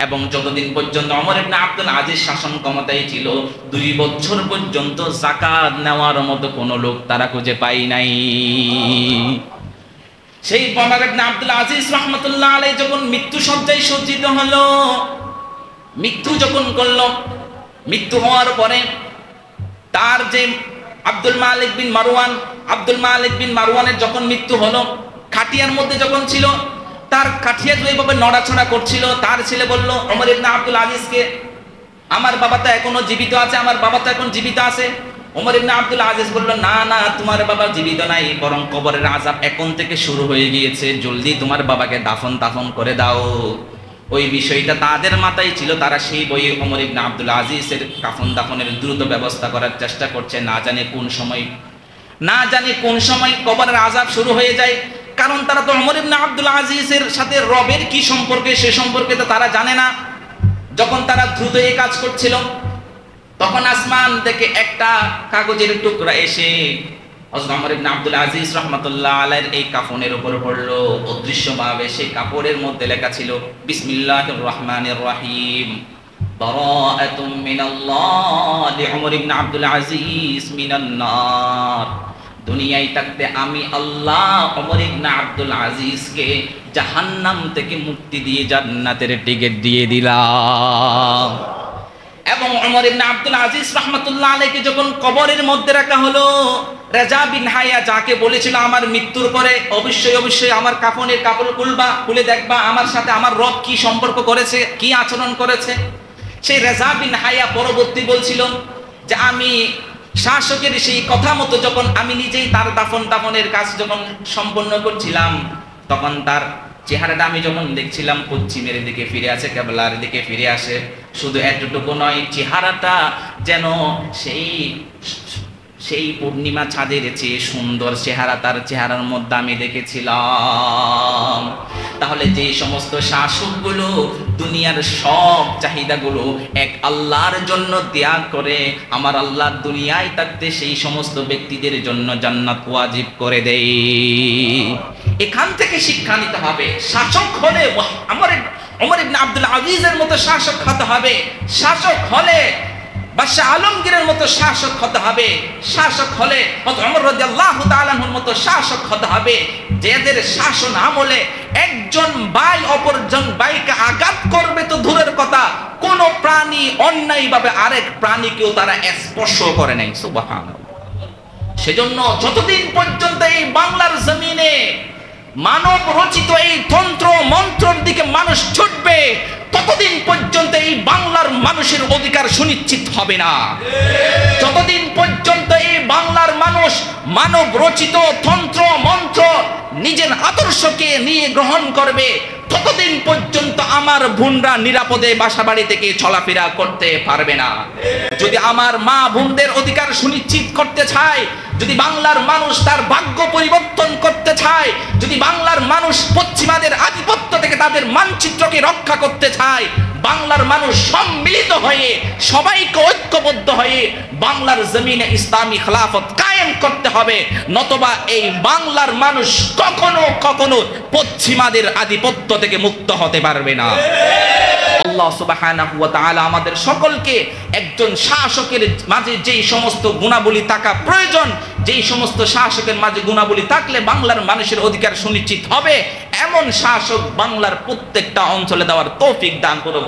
এবং যতদিন পর্যন্ত ওমর ইবনে আব্দুল আজিজ শাসন ক্ষমতায় ছিল, 2 বছর পর্যন্ত যাকাত নেওয়ার মতো কোনো লোক তারা খুঁজে পাই নাই। সেই ওমর ইবনে আব্দুল আজিজ রাহমাতুল্লাহ আলাইহি যখন মৃত্যু সজ্জায় সজ্জিত হলো, মৃত্যু যখন করলো, মৃত্যু হওয়ার পরে তার যে আব্দুল মালিক বিন মারওয়ানের যখন মৃত্যু হলো, খাটিয়ার মধ্যে যখন ছিল, তার খাটিয়া যেভাবে নড়াচড়া করছিল, তার ছেলে বলল ওমর ইবনে আব্দুল আজিজকে, আমার বাবা তো এখনো জীবিত আছে, আমার বাবা তো এখন জীবিত আছে। ওমর ইবনে আব্দুল আজিজ বলল, না না, তোমার বাবা জীবিত নাই, বরং কবরের আযাব এখন থেকে শুরু হয়ে গিয়েছে, জলদি তোমার বাবাকে দাফন করে দাও। ওই বিষয়টা তাদের মাথায় ছিল, তারা সেই বইয়ে ওমর ইবনে আব্দুল আজিজের কাফন দাফনের দ্রুত ব্যবস্থা করার চেষ্টা করছে, না জানে কোন সময় কবরের আযাব শুরু হয়ে যায়। কারণ তারা তো ওমর ইবনে আব্দুল আজিজের সাথে রবের কি সম্পর্কে সে সম্পর্কে তো তারা জানে না। যখন তারা দ্রুত এই কাজ করছিল, তখন আসমান থেকে একটা কাগজের টুকরা এসে হযরত ওমর ইবনে আব্দুল আজিজ রাহমাতুল্লাহ আলাইহির এই কাফনের উপর পড়লো। অদৃশ্যভাবে সেই কাপড়ের মধ্যে লেখা ছিল, বিসমিল্লাহির রহমানির রহিম, বারাআতুম মিনাল্লাহ লিউমর ইবনে আব্দুল আজিজ মিনান নার। দুনিয়ায় থাকতে আমি আল্লাহ ওমর ইবনে আব্দুল আজিজকে জাহান্নাম থেকে মুক্তি দিয়ে জান্নাতের টিকিট দিয়ে দিলাম। এবং ওমর ইবনে আব্দুল আজিজ রাহমাতুল্লাহ আলাইহিকে যখন কবরের মধ্যে রাখা হলো, রাজা বিন হায়া যাকে বলেছিল আমার মৃত্যুর পরে অবশ্যই আমার কাফনের কাপড় খুলে দেখবা আমার সাথে আমার রব কি সম্পর্ক করেছে, কি আচরণ করেছে, সেই রাজা বিন হায়া পরবর্তী বলছিল যে আমি শাসকের সেই কথা মতো যখন আমি নিজেই তার দাফনের কাজ যখন সম্পন্ন করছিলাম, তখন তার চেহারাটা আমি যখন দেখছিলাম পশ্চিমের দিকে ফিরে আসে, কেবলার দিকে ফিরে আসে। শুধু এতটুকু নয়, চেহারাটা যেন সেই পূর্ণিমা চাঁদের চেয়ে সুন্দর চেহারা তার চেহারার মধ্যে আমি দেখেছিলাম। তাহলে যে সমস্ত শাসকগুলো দুনিয়ার সব চাহিদাগুলো এক আল্লাহর জন্য ত্যাগ করে, আমার আল্লাহ দুনিয়ায় থাকতে সেই সমস্ত ব্যক্তিদের জন্য জান্নাত ওয়াজিব করে দেয়। এখান থেকে শিক্ষা নিতে হবে, শাসক হলে ওমর ইবনে আব্দুল আজিজের মতো শাসক হতে হবে, শাসক হলে বাদশাহ আলমগীরের মতো শাসক হতে হবে, শাসক হলে ওমর রাদিয়াল্লাহু তাআলা আনহুর মতো মতো শাসক হতে হবে যাদের শাসন আমলে একজন ভাই অপরজন ভাইকে আঘাত করবে তো দূরের কথা, কোন প্রাণী অন্যায়ভাবে আরেক প্রাণীকেও তারা স্পর্শ করে নাই। সুবহানাল্লাহ। সেজন্য যতদিন পর্যন্ত এই বাংলার জমিনে মানব রচিত এই তন্ত্র মন্ত্রের দিকে মানুষ ছুটবে, ততদিন পর্যন্ত এই বাংলার মানুষের অধিকার সুনিশ্চিত হবে না। যতদিন পর্যন্ত এই বাংলার মানুষ মানব রচিত তন্ত্র মন্ত্র নিজের আদর্শকে নিয়ে গ্রহণ করবে, ততদিন পর্যন্ত আমার বোনরা নিরাপদে বাসাবাড়ি থেকে চলাফেরা করতে পারবে না। যদি আমার মা বোনদের অধিকার সুনিশ্চিত করতে চায়, যদি বাংলার মানুষ তার ভাগ্য পরিবর্তন করতে চায়, যদি বাংলার মানুষ পশ্চিমাদের আধিপত্য থেকে তাদের মানচিত্রকে রক্ষা করতে চায়, বাংলার মানুষ সম্মিলিত হয়ে সবাইকে ঐক্যবদ্ধ হয়ে বাংলার জমিনে ইসলামী খেলাফত কায়েম করতে হবে, নতবা এই বাংলার মানুষ কখনো কখনো পশ্চিমাদের আধিপত্য থেকে মুক্ত হতে পারবে না। আল্লাহ সুবহানাহু ওয়া তাআলা আমাদের সকলকে একজন শাসকের মাঝে যেই সমস্ত গুণাবলী থাকা প্রয়োজন, যেই সমস্ত শাসকের মাঝে গুণাবলী থাকলে বাংলার মানুষের অধিকার সুনিশ্চিত হবে, এমন শাসক বাংলার প্রত্যেকটা অঞ্চলে দেওয়ার তৌফিক দান করুন।